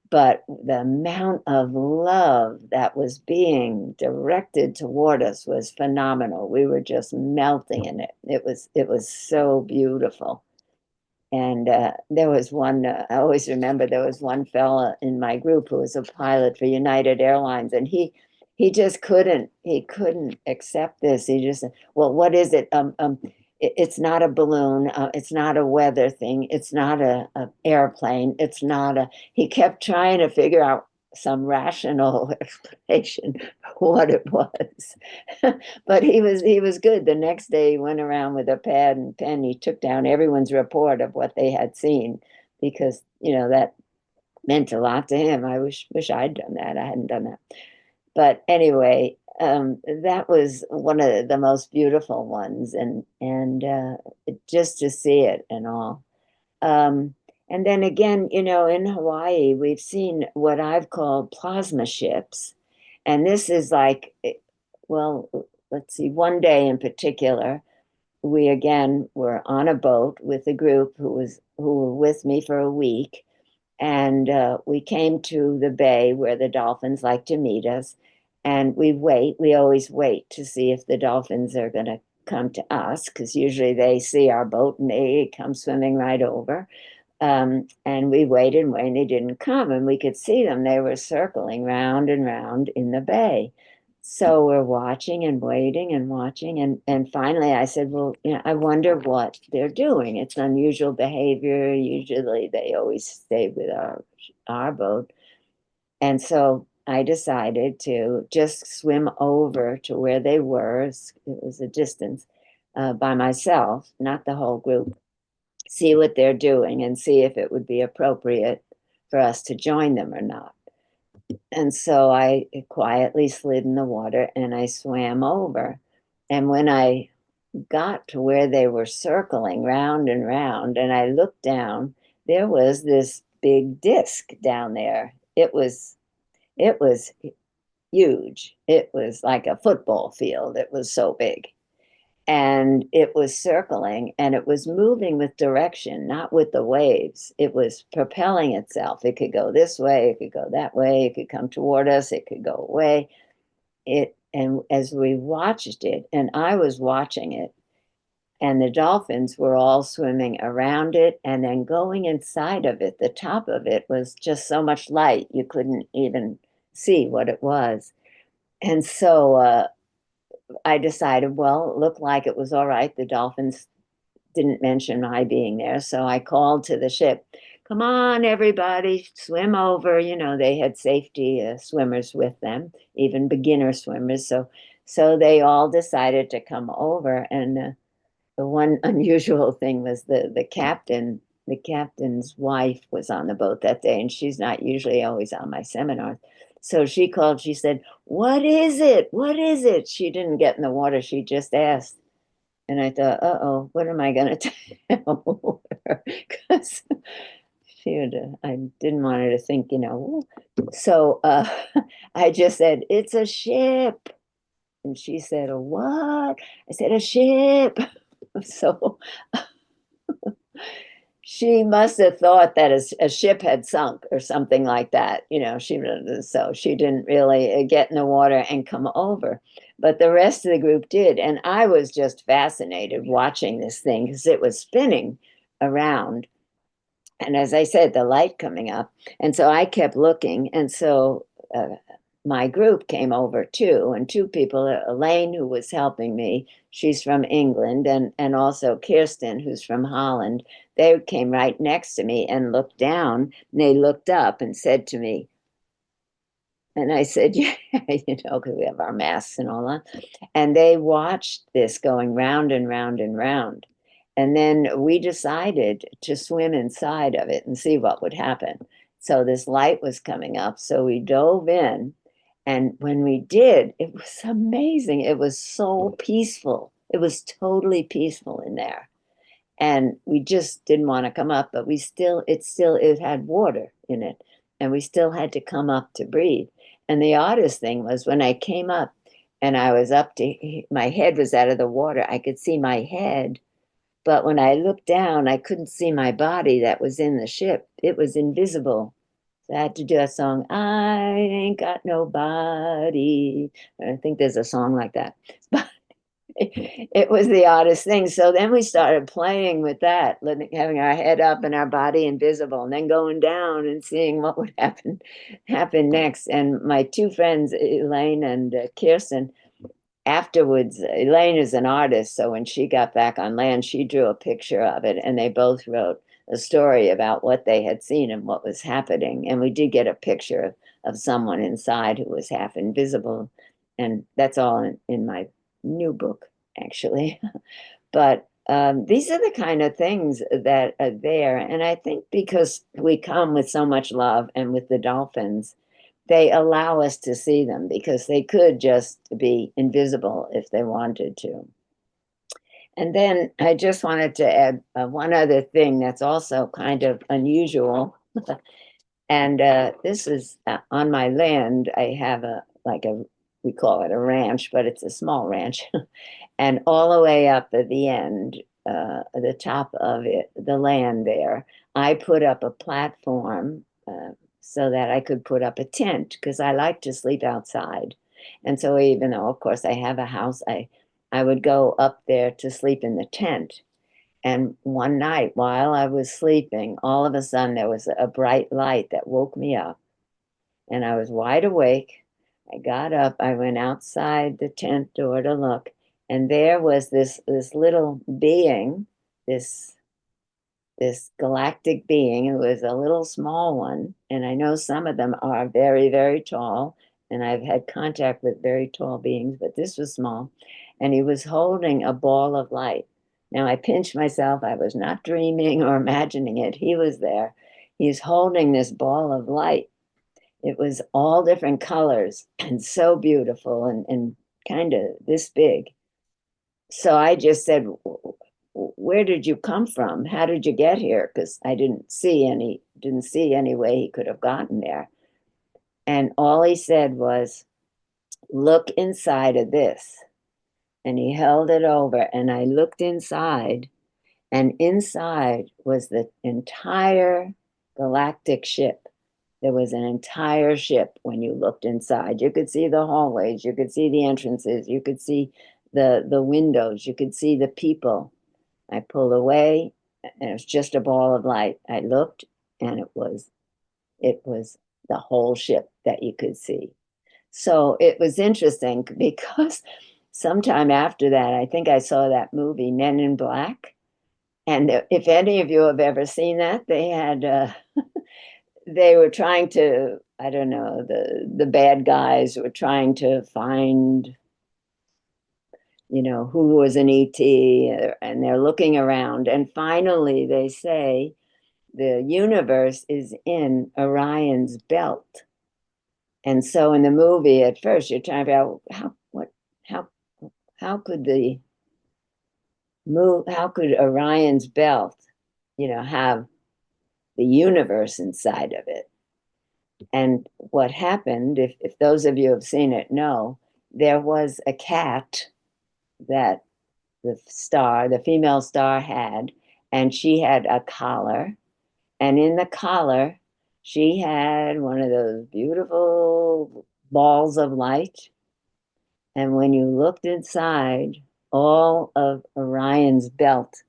but the amount of love that was being directed toward us was phenomenal. We were just melting in it. It was so beautiful. And there was one, I always remember there was one fella in my group who was a pilot for United Airlines, and he just couldn't accept this. He just said, "Well, what is it? It's not a balloon. It's not a weather thing. It's not a airplane. It's not a." He kept trying to figure out some rational explanation for what it was. But he was good. The next day he went around with a pad and pen. He took down everyone's report of what they had seen, because that meant a lot to him. I wish I'd done that. I hadn't done that. But anyway, that was one of the most beautiful ones, and just to see it and all. And then again, in Hawaii, we've seen what I've called plasma ships. And this is like, well, let's see, one day in particular, we again were on a boat with a group who were with me for a week. And we came to the bay where the dolphins like to meet us. And we always wait to see if the dolphins are going to come to us, because usually they see our boat and they come swimming right over. And we waited and waited, and they didn't come, and we could see them. They were circling round and round in the bay. So we're watching and waiting and watching. And finally I said, well, I wonder what they're doing. It's unusual behavior. Usually they always stay with our boat. And so I decided to just swim over to where they were. It was a distance by myself, not the whole group, see what they're doing and see if it would be appropriate for us to join them or not. And so I quietly slid in the water and I swam over. And when I got to where they were circling round and round, and I looked down, there was this big disc down there. It was huge. It was like a football field. It was so big. And it was circling and it was moving with direction, not with the waves. It was propelling itself. It could go this way, it could go that way, it could come toward us, it could go away. And as we watched it, and I was watching it, and the dolphins were all swimming around it and then going inside of it. The top of it was just so much light, you couldn't even see what it was. And so I decided, well, it looked like it was all right. The dolphins didn't mention my being there. So I called to the ship, come on, everybody, swim over. They had safety swimmers with them, even beginner swimmers. So they all decided to come over. And the one unusual thing was the captain. The captain's wife was on the boat that day, and she's not usually always on my seminars. So she called, she said, what is it? What is it? She didn't get in the water. She just asked. And I thought, uh-oh, what am I going to tell her? Because I didn't want her to think, So I just said, it's a ship. And she said, a what? I said, a ship. So she must have thought that a ship had sunk or something like that. So she didn't really get in the water and come over. But the rest of the group did. And I was just fascinated watching this thing because it was spinning around. And as I said, the light coming up. And so I kept looking. And so my group came over too, and two people, Elaine, who was helping me, she's from England, and also Kirsten, who's from Holland. They came right next to me and looked down, and they looked up and said to me, and I said, yeah, because we have our masks and all that. And they watched this going round and round and round. And then we decided to swim inside of it and see what would happen. So this light was coming up. So we dove in. And when we did, it was amazing. It was so peaceful. It was totally peaceful in there. And we just didn't want to come up, but it had water in it. And we still had to come up to breathe. And the oddest thing was when I came up and I was my head was out of the water, I could see my head. But when I looked down, I couldn't see my body that was in the ship. It was invisible. So I had to do a song, I ain't got no body. I think there's a song like that. But it was the oddest thing. So then we started playing with that, having our head up and our body invisible, and then going down and seeing what would happen next. And my two friends, Elaine and Kirsten, afterwards, Elaine is an artist, so when she got back on land, she drew a picture of it, and they both wrote a story about what they had seen and what was happening. And we did get a picture of someone inside who was half invisible, and that's all in my new book, actually. But these are the kind of things that are there. And I think because we come with so much love, and with the dolphins, they allow us to see them because they could just be invisible if they wanted to. And then I just wanted to add one other thing that's also kind of unusual. And this is on my land. I have we call it a ranch, but it's a small ranch. And all the way up at the end, the top of it, the land there, I put up a platform so that I could put up a tent because I like to sleep outside. And so even though, of course, I have a house, I would go up there to sleep in the tent. And one night while I was sleeping, all of a sudden there was a bright light that woke me up. And I was wide awake. I got up, I went outside the tent door to look, and there was this little being, this this galactic being. It was a little small one, and I know some of them are very, very tall, and I've had contact with very tall beings, but this was small, and he was holding a ball of light. Now I pinched myself. I was not dreaming or imagining it. He was there. He's holding this ball of light. It was all different colors and so beautiful and kind of this big. So I just said, where did you come from? How did you get here? Because I didn't see any way he could have gotten there. And all he said was, look inside of this. And he held it over, and I looked inside, and inside was the entire galactic ship. There was an entire ship when you looked inside. You could see the hallways, you could see the entrances, you could see the windows, you could see the people. I pulled away, and it was just a ball of light. I looked, and it was the whole ship that you could see. So it was interesting because sometime after that, I think I saw that movie Men in Black. And if any of you have ever seen that, they were trying to, I don't know, the bad guys were trying to find, who was an ET, and they're looking around, and finally they say the universe is in Orion's belt. And so in the movie, at first you're trying to figure out how how could how could Orion's belt, have the universe inside of it? And what happened, if those of you have seen it know, there was a cat that the female star had, and she had a collar. And in the collar, she had one of those beautiful balls of light. And when you looked inside, all of Orion's belt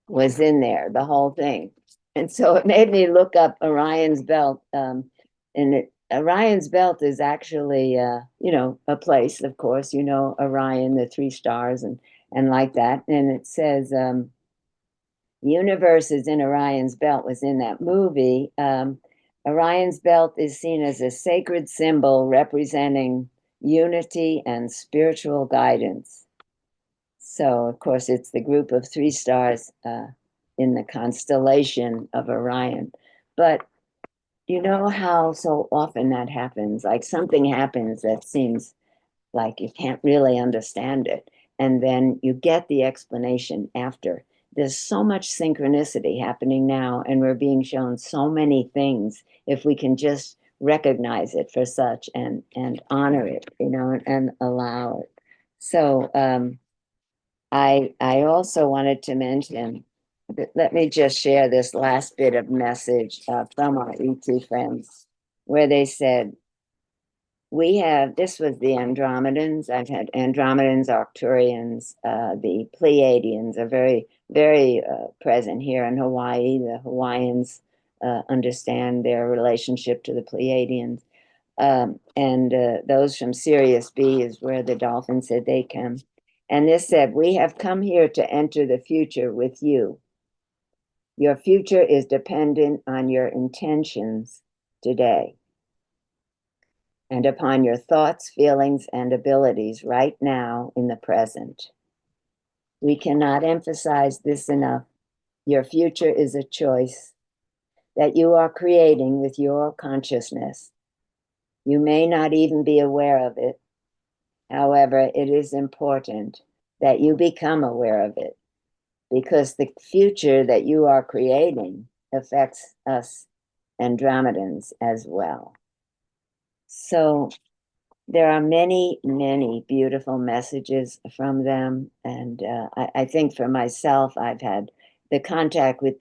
was in there, the whole thing. And so it made me look up Orion's belt. Orion's belt is actually, a place, of course, Orion, the three stars, and like that. And it says, the universe is in Orion's belt was in that movie. Orion's belt is seen as a sacred symbol representing unity and spiritual guidance. So, of course, it's the group of three stars in the constellation of Orion. But you know how so often that happens? Like something happens that seems like you can't really understand it. And then you get the explanation after. There's so much synchronicity happening now, and we're being shown so many things if we can just recognize it for such and honor it, and allow it. So I also wanted to mention, let me just share this last bit of message from our ET friends, where they said, this was the Andromedans. I've had Andromedans, Arcturians, the Pleiadians are very, very present here in Hawaii. The Hawaiians understand their relationship to the Pleiadians. And those from Sirius B is where the dolphins said they come. And this said, we have come here to enter the future with you. Your future is dependent on your intentions today and upon your thoughts, feelings, and abilities right now in the present. We cannot emphasize this enough. Your future is a choice that you are creating with your consciousness. You may not even be aware of it. However, it is important that you become aware of it, because the future that you are creating affects us Andromedans as well. So there are many, many beautiful messages from them. And I think for myself, I've had the contact with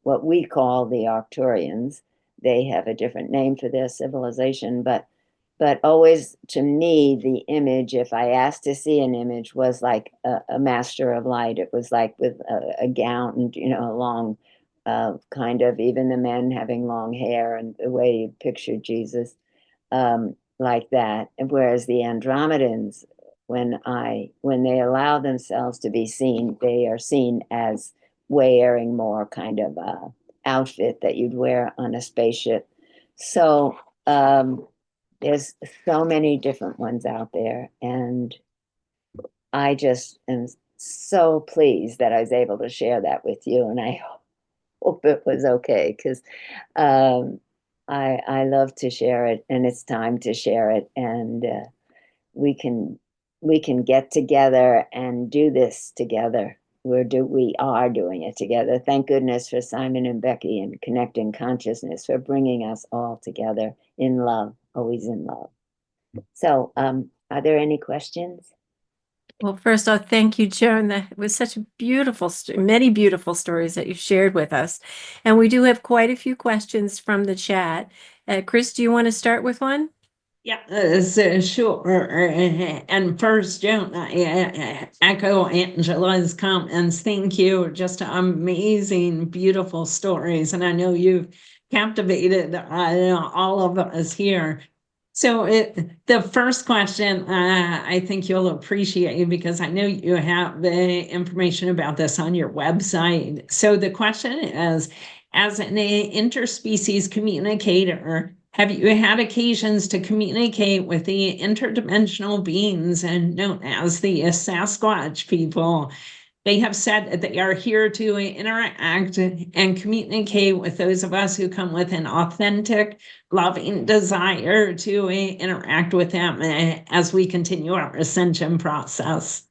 what we call the Arcturians. They have a different name for their civilization, but but always to me, the image, if I asked to see an image, was like a master of light. It was like with a gown and, a long kind of, even the men having long hair and the way you pictured Jesus, like that. And whereas the Andromedans, when they allow themselves to be seen, they are seen as wearing more kind of outfit that you'd wear on a spaceship. So there's so many different ones out there, and I just am so pleased that I was able to share that with you, and I hope it was okay, because um, I love to share it, and it's time to share it, and we can we can get together and do this together. We are doing it together. Thank goodness for Simon and Becky and Connecting Consciousness for bringing us all together in love, always in love. So, are there any questions? Well, first off, thank you, Joan. That was such a beautiful, many beautiful stories that you shared with us. And we do have quite a few questions from the chat. Chris, do you want to start with one? Yeah, so sure. And first, Joan, I echo Angela's comments. Thank you. Just amazing, beautiful stories. And I know you've captivated all of us here. So the first question, I think you'll appreciate because I know you have information about this on your website. So the question is, as an interspecies communicator, have you had occasions to communicate with the interdimensional beings and known as the Sasquatch people? They have said that they are here to interact and communicate with those of us who come with an authentic, loving desire to interact with them as we continue our ascension process.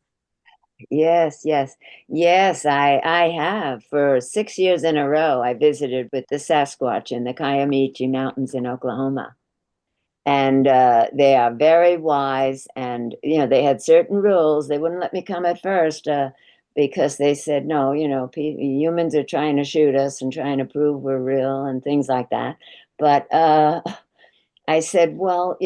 Yes, yes, yes, I have. For 6 years in a row, I visited with the Sasquatch in the Kiamichi Mountains in Oklahoma. And they are very wise. And, they had certain rules. They wouldn't let me come at first because they said, no, humans are trying to shoot us and trying to prove we're real and things like that. But I said, well,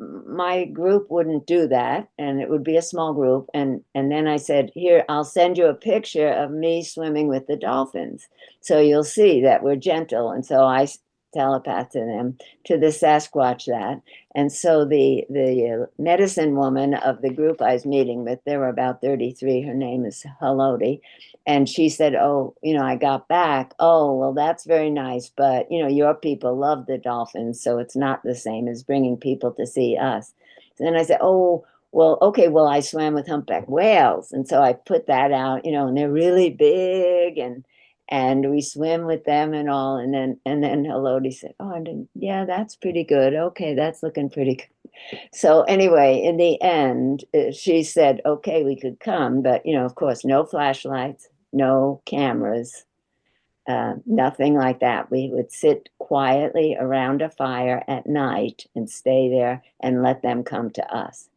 my group wouldn't do that, and it would be a small group. And then I said, here, I'll send you a picture of me swimming with the dolphins, so you'll see that we're gentle. And so I telepath to them, to the Sasquatch, that. And so the medicine woman of the group I was meeting with, there were about 33. Her name is Haloti. And she said, oh, I got back. Oh, well, that's very nice. But, your people love the dolphins. So it's not the same as bringing people to see us. And then I said, oh, well, okay, well, I swam with humpback whales. And so I put that out, and they're really big, and we swim with them and all. And then Haloti said, oh, yeah, that's pretty good. Okay, that's looking pretty good. So anyway, in the end, she said, okay, we could come, but of course, no flashlights, no cameras, nothing like that. We would sit quietly around a fire at night and stay there and let them come to us.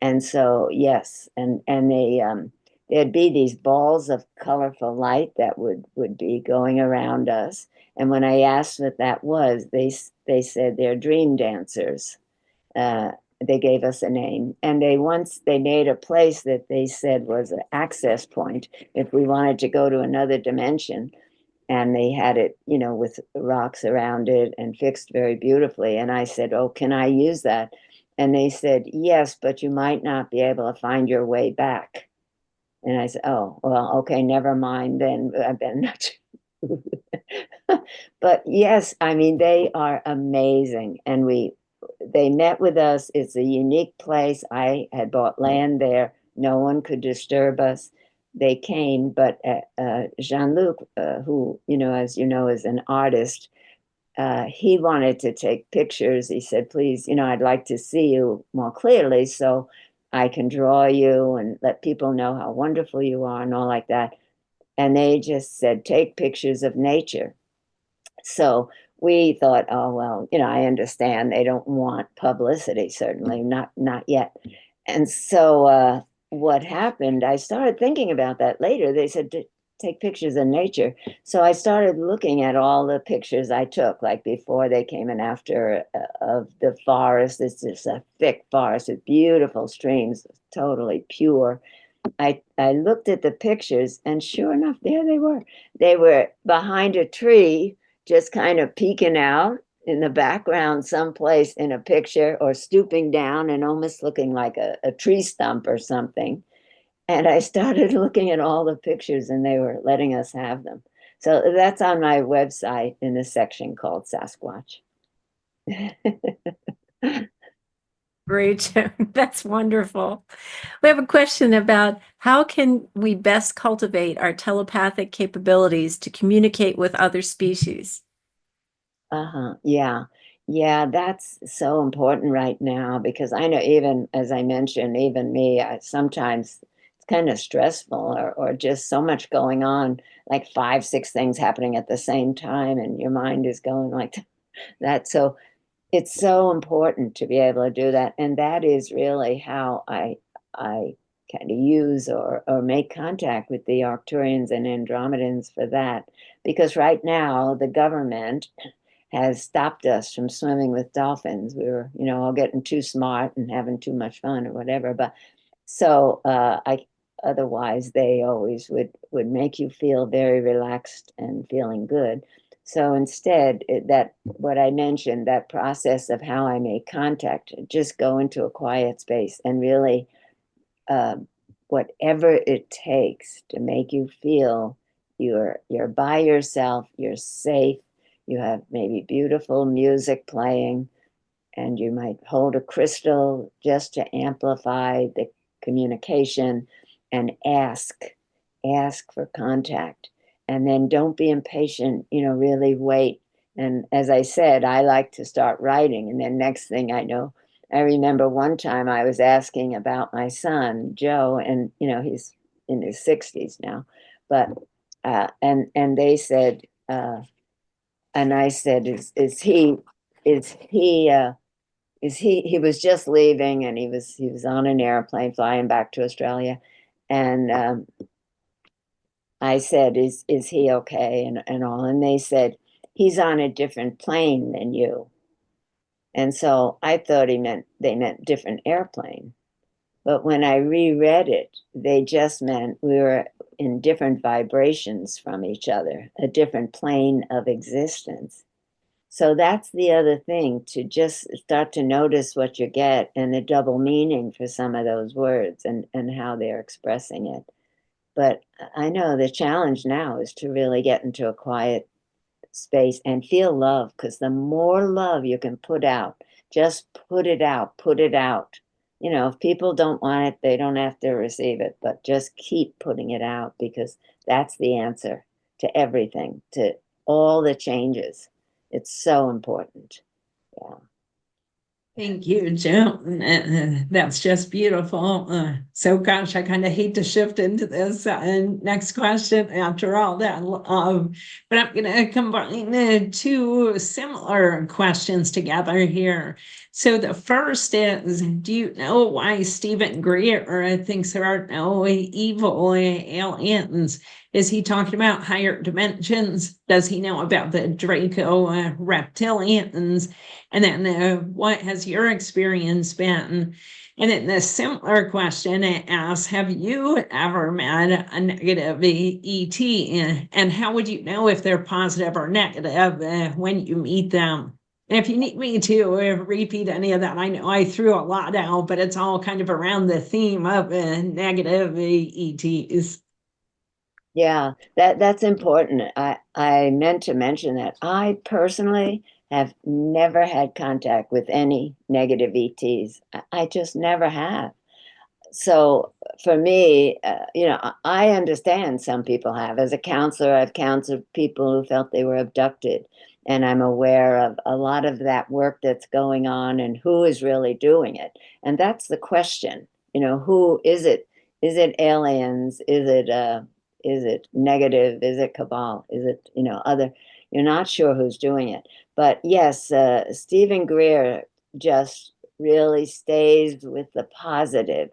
And so, yes, and there'd be these balls of colorful light that would be going around us. And when I asked what that was, they said they're dream dancers. They gave us a name, and they made a place that they said was an access point if we wanted to go to another dimension. And they had it, with rocks around it and fixed very beautifully. And I said, oh, can I use that? And they said, yes, but you might not be able to find your way back. And I said, oh, well, okay, never mind then. I've been not. But yes, I mean, they are amazing. And they met with us. It's a unique place. I had bought land there. No one could disturb us. They came, but Jean-Luc, who, as you know, is an artist, he wanted to take pictures. He said, please, I'd like to see you more clearly so I can draw you and let people know how wonderful you are and all like that. And they just said, take pictures of nature. So we thought, oh, well, I understand they don't want publicity, certainly not yet. And so what happened, I started thinking about that later. They said, take pictures of nature. So I started looking at all the pictures I took, like before they came in after, of the forest. It's just a thick forest with beautiful streams, totally pure. I looked at the pictures, and sure enough, there they were. They were behind a tree, just kind of peeking out in the background someplace in a picture, or stooping down and almost looking like a tree stump or something. And I started looking at all the pictures, and they were letting us have them. So that's on my website in the section called Sasquatch. Great, Joan. That's wonderful. We have a question about how can we best cultivate our telepathic capabilities to communicate with other species? Yeah. Yeah, that's so important right now, because I know, even as I mentioned, even me, sometimes it's kind of stressful, or just so much going on, like 5, 6 things happening at the same time, and your mind is going like that. So it's so important to be able to do that. And that is really how I kind of use or make contact with the Arcturians and Andromedans for that. Because right now the government has stopped us from swimming with dolphins. We were, all getting too smart and having too much fun or whatever. But so I otherwise they always would make you feel very relaxed and feeling good. So instead, that what I mentioned, that process of how I make contact, just go into a quiet space and really, whatever it takes to make you feel you're by yourself, you're safe, you have maybe beautiful music playing, and you might hold a crystal just to amplify the communication, and ask for contact. And then don't be impatient, really wait. And as I said, I like to start writing, and then next thing I know, I remember one time I was asking about my son Joe, and he's in his 60s now, but and they said, and I said, is he he was just leaving, and he was on an airplane flying back to Australia, and I said, is he okay, and all, and they said, he's on a different plane than you. And so I thought they meant different airplane. But when I reread it, they just meant we were in different vibrations from each other, a different plane of existence. So that's the other thing, to just start to notice what you get, and the double meaning for some of those words, and how they're expressing it. But I know the challenge now is to really get into a quiet space and feel love, because the more love you can put out, just put it out, put it out. If people don't want it, they don't have to receive it, but just keep putting it out, because that's the answer to everything, to all the changes. It's so important. Yeah. Thank you, Joan. That's just beautiful. So, gosh, I kind of hate to shift into this next question after all that. But I'm going to combine 2 similar questions together here. So, the first is, do you know why Stephen Greer thinks there are no evil aliens? Is he talking about higher dimensions? Does he know about the Draco reptilians? And then what has your experience been? And then the similar question it asks, have you ever met a negative ET? And how would you know if they're positive or negative when you meet them? And if you need me to repeat any of that, I know I threw a lot out, but it's all kind of around the theme of negative ETs. Yeah, that's important. I meant to mention that I personally have never had contact with any negative ETs. I just never have. So for me, I understand some people have. As a counselor, I've counseled people who felt they were abducted, and I'm aware of a lot of that work that's going on and who is really doing it. And that's the question. Who is it? Is it aliens? Is it negative? Is it cabal? Is it, other? You're not sure who's doing it. But yes, Stephen Greer just really stays with the positive.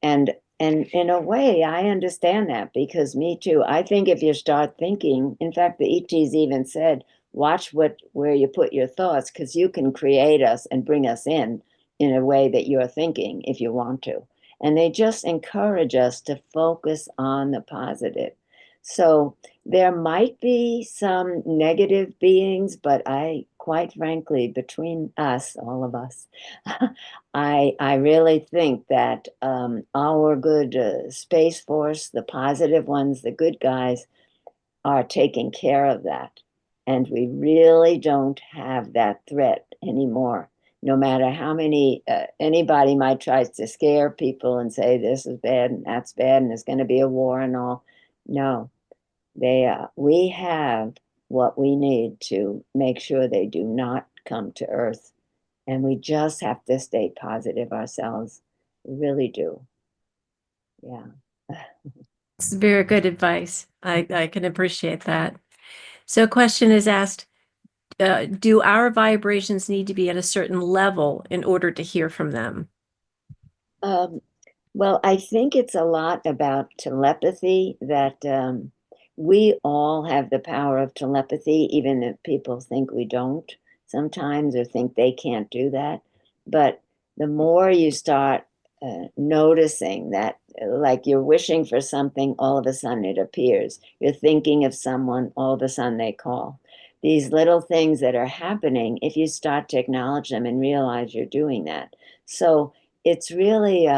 And And in a way, I understand that, because me too. I think if you start thinking, in fact, the ETs even said, watch where you put your thoughts, because you can create us and bring us in a way that you're thinking if you want to. And they just encourage us to focus on the positive. So there might be some negative beings, but I, quite frankly, between us, all of us, I really think that our good Space Force, the positive ones, the good guys, are taking care of that. And we really don't have that threat anymore. No matter how many, anybody might try to scare people and say this is bad and that's bad and there's going to be a war and all. No, we have what we need to make sure they do not come to Earth. And we just have to stay positive ourselves. We really do. Yeah. It's very good advice. I can appreciate that. So a question is asked, do our vibrations need to be at a certain level in order to hear from them? Well, I think it's a lot about telepathy, that we all have the power of telepathy, even if people think we don't sometimes, or think they can't do that. But the more you start noticing that, like you're wishing for something, all of a sudden it appears. You're thinking of someone, all of a sudden they call. These little things that are happening, if you start to acknowledge them and realize you're doing that. So it's really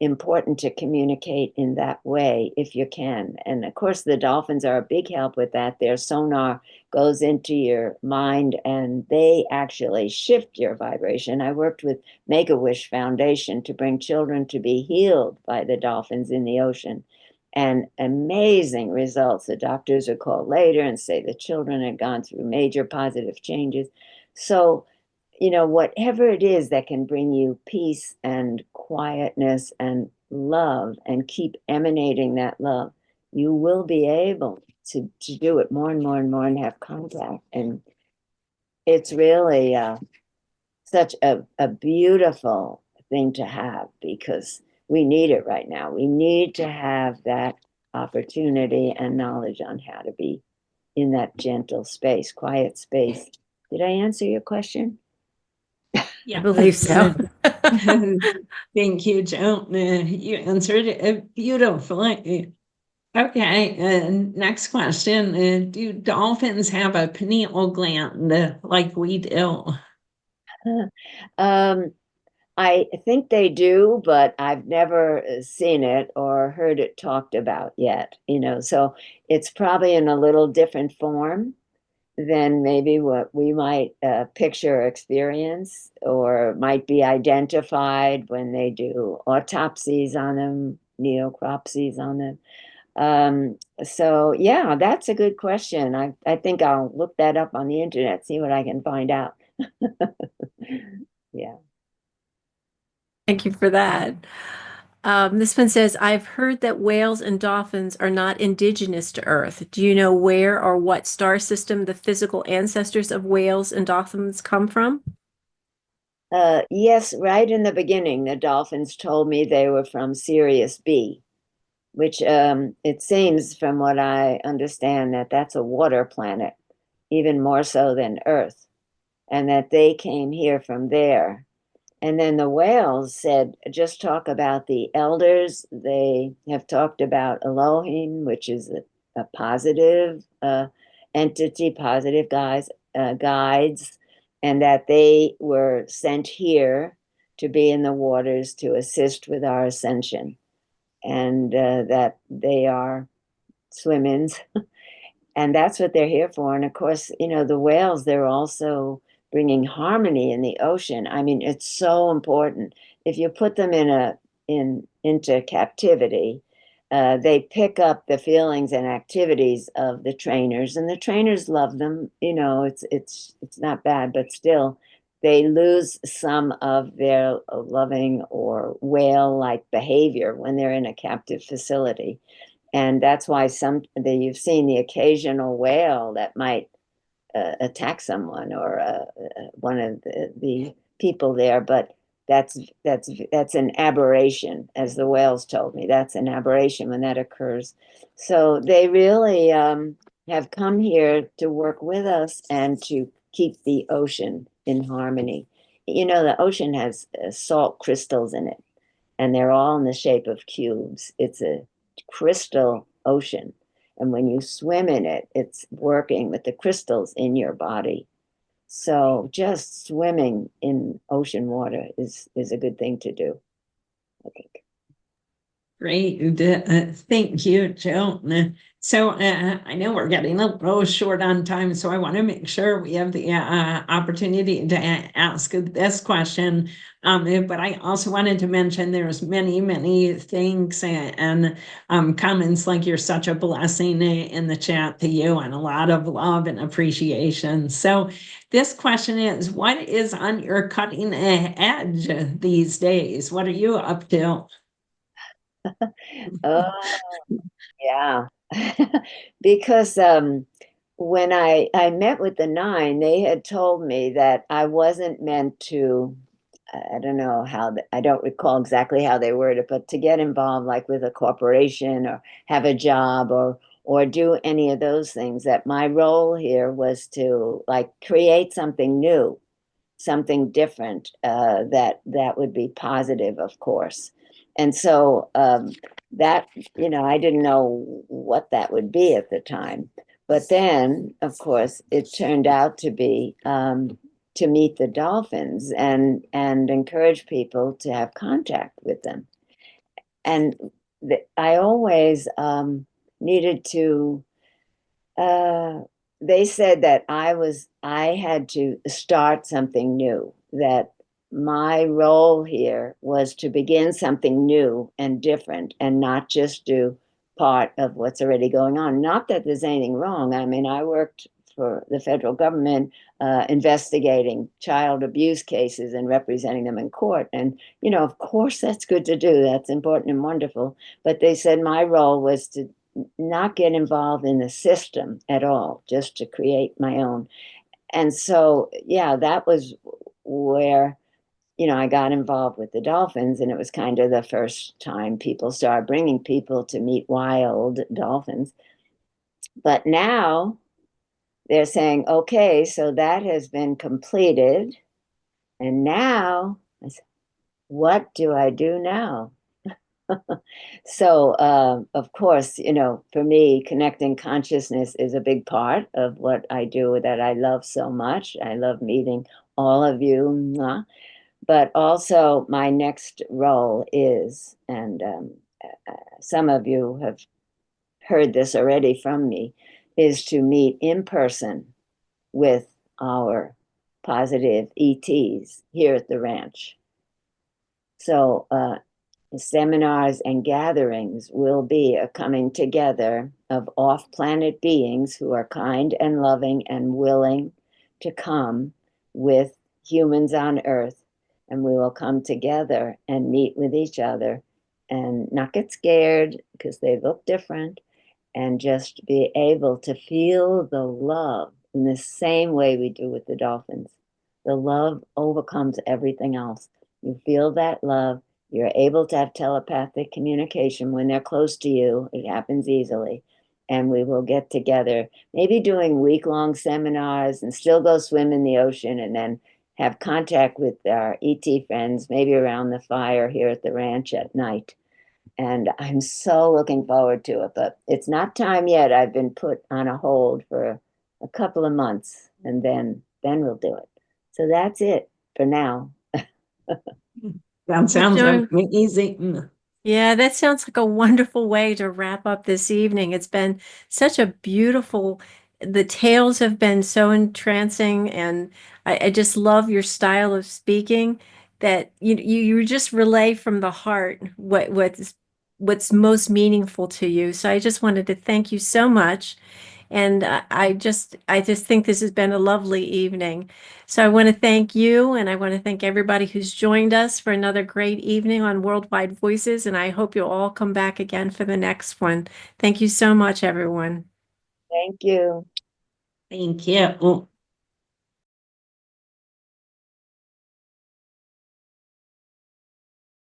important to communicate in that way if you can. And of course, the dolphins are a big help with that. Their sonar goes into your mind and they actually shift your vibration. I worked with Make-A-Wish Foundation to bring children to be healed by the dolphins in the ocean. And amazing results. The doctors would call later and say the children had gone through major positive changes. So, whatever it is that can bring you peace and quietness and love and keep emanating that love, you will be able to do it more and more and more and have contact. And it's really such a beautiful thing to have, because we need it right now. We need to have that opportunity and knowledge on how to be in that gentle space, quiet space. Did I answer your question? I believe so. Thank you, Joan. You answered it beautifully. Okay, next question. Do dolphins have a pineal gland like we do? I think they do, but I've never seen it or heard it talked about yet, so it's probably in a little different form than maybe what we might picture or experience, or might be identified when they do autopsies on them, necropsies on them. So yeah, that's a good question. I think I'll look that up on the internet, see what I can find out. Yeah. Thank you for that. This one says, I've heard that whales and dolphins are not indigenous to Earth. Do you know where or what star system the physical ancestors of whales and dolphins come from? Yes, right in the beginning, the dolphins told me they were from Sirius B, which it seems, from what I understand, that that's a water planet, even more so than Earth, and that they came here from there. And then the whales said, just talk about the elders. They have talked about Elohim, which is a positive entity, positive guides, and that they were sent here to be in the waters to assist with our ascension, and that they are swim-ins. And that's what they're here for. And of course, the whales, they're also bringing harmony in the ocean. I mean, it's so important. If you put them into captivity, they pick up the feelings and activities of the trainers, and the trainers love them. It's not bad, but still, they lose some of their loving or whale-like behavior when they're in a captive facility. And that's why you've seen the occasional whale that might attack someone or one of the people there. But that's an aberration, as the whales told me. That's an aberration when that occurs. So they really have come here to work with us and to keep the ocean in harmony. You know, the ocean has salt crystals in it, and they're all in the shape of cubes. It's a crystal ocean. And when you swim in it, it's working with the crystals in your body. So just swimming in ocean water is a good thing to do, I think. Great. Thank you, Joan. So I know we're getting a little short on time, so I want to make sure we have the opportunity to ask this question. But I also wanted to mention there's many thanks and comments like you're such a blessing in the chat to you, and a lot of love and appreciation. So this question is, what is on your cutting edge these days? What are you up to? Oh, yeah. Because when I met with the nine, they had told me that I wasn't meant to, I don't know how, I don't recall exactly how they worded it, but to get involved like with a corporation or have a job or do any of those things. That my role here was to like create something new, something different, that would be positive, of course. And so that, you know, I didn't know what that would be at the time. But then, of course, it turned out to be to meet the dolphins and encourage people to have contact with them. And I always needed to they said that I had to start something new, that my role here was to begin something new and different and not just do part of what's already going on. Not that there's anything wrong. I mean, I worked for the federal government investigating child abuse cases and representing them in court. And, you know, of course, that's good to do. That's important and wonderful. But they said my role was to not get involved in the system at all, just to create my own. And so, yeah, that was where, you know, I got involved with the dolphins, and it was kind of the first time people started bringing people to meet wild dolphins. But now they're saying, okay, so that has been completed. And now, what do I do now? So, of course, you know, for me, connecting consciousness is a big part of what I do that I love so much. I love meeting all of you. But also, my next role is, and some of you have heard this already from me, is to meet in person with our positive ETs here at the ranch. So, seminars and gatherings will be a coming together of off-planet beings who are kind and loving and willing to come with humans on Earth. And we will come together and meet with each other and not get scared because they look different, and just be able to feel the love in the same way we do with the dolphins. The love overcomes everything else. You feel that love. You're able to have telepathic communication when they're close to you. It happens easily. And we will get together, maybe doing week-long seminars and still go swim in the ocean, and then have contact with our ET friends, maybe around the fire here at the ranch at night. And I'm so looking forward to it, but it's not time yet. I've been put on a hold for a couple of months, and then we'll do it. So that's it for now. That sounds amazing. Yeah, that sounds like a wonderful way to wrap up this evening. It's been such a beautiful, the tales have been so entrancing, and I just love your style of speaking, that you just relay from the heart what's most meaningful to you. So I just wanted to thank you so much. And I just think this has been a lovely evening. So I want to thank you, and I want to thank everybody who's joined us for another great evening on Worldwide Voices. And I hope you'll all come back again for the next one. Thank you so much, everyone. Thank you. Thank you.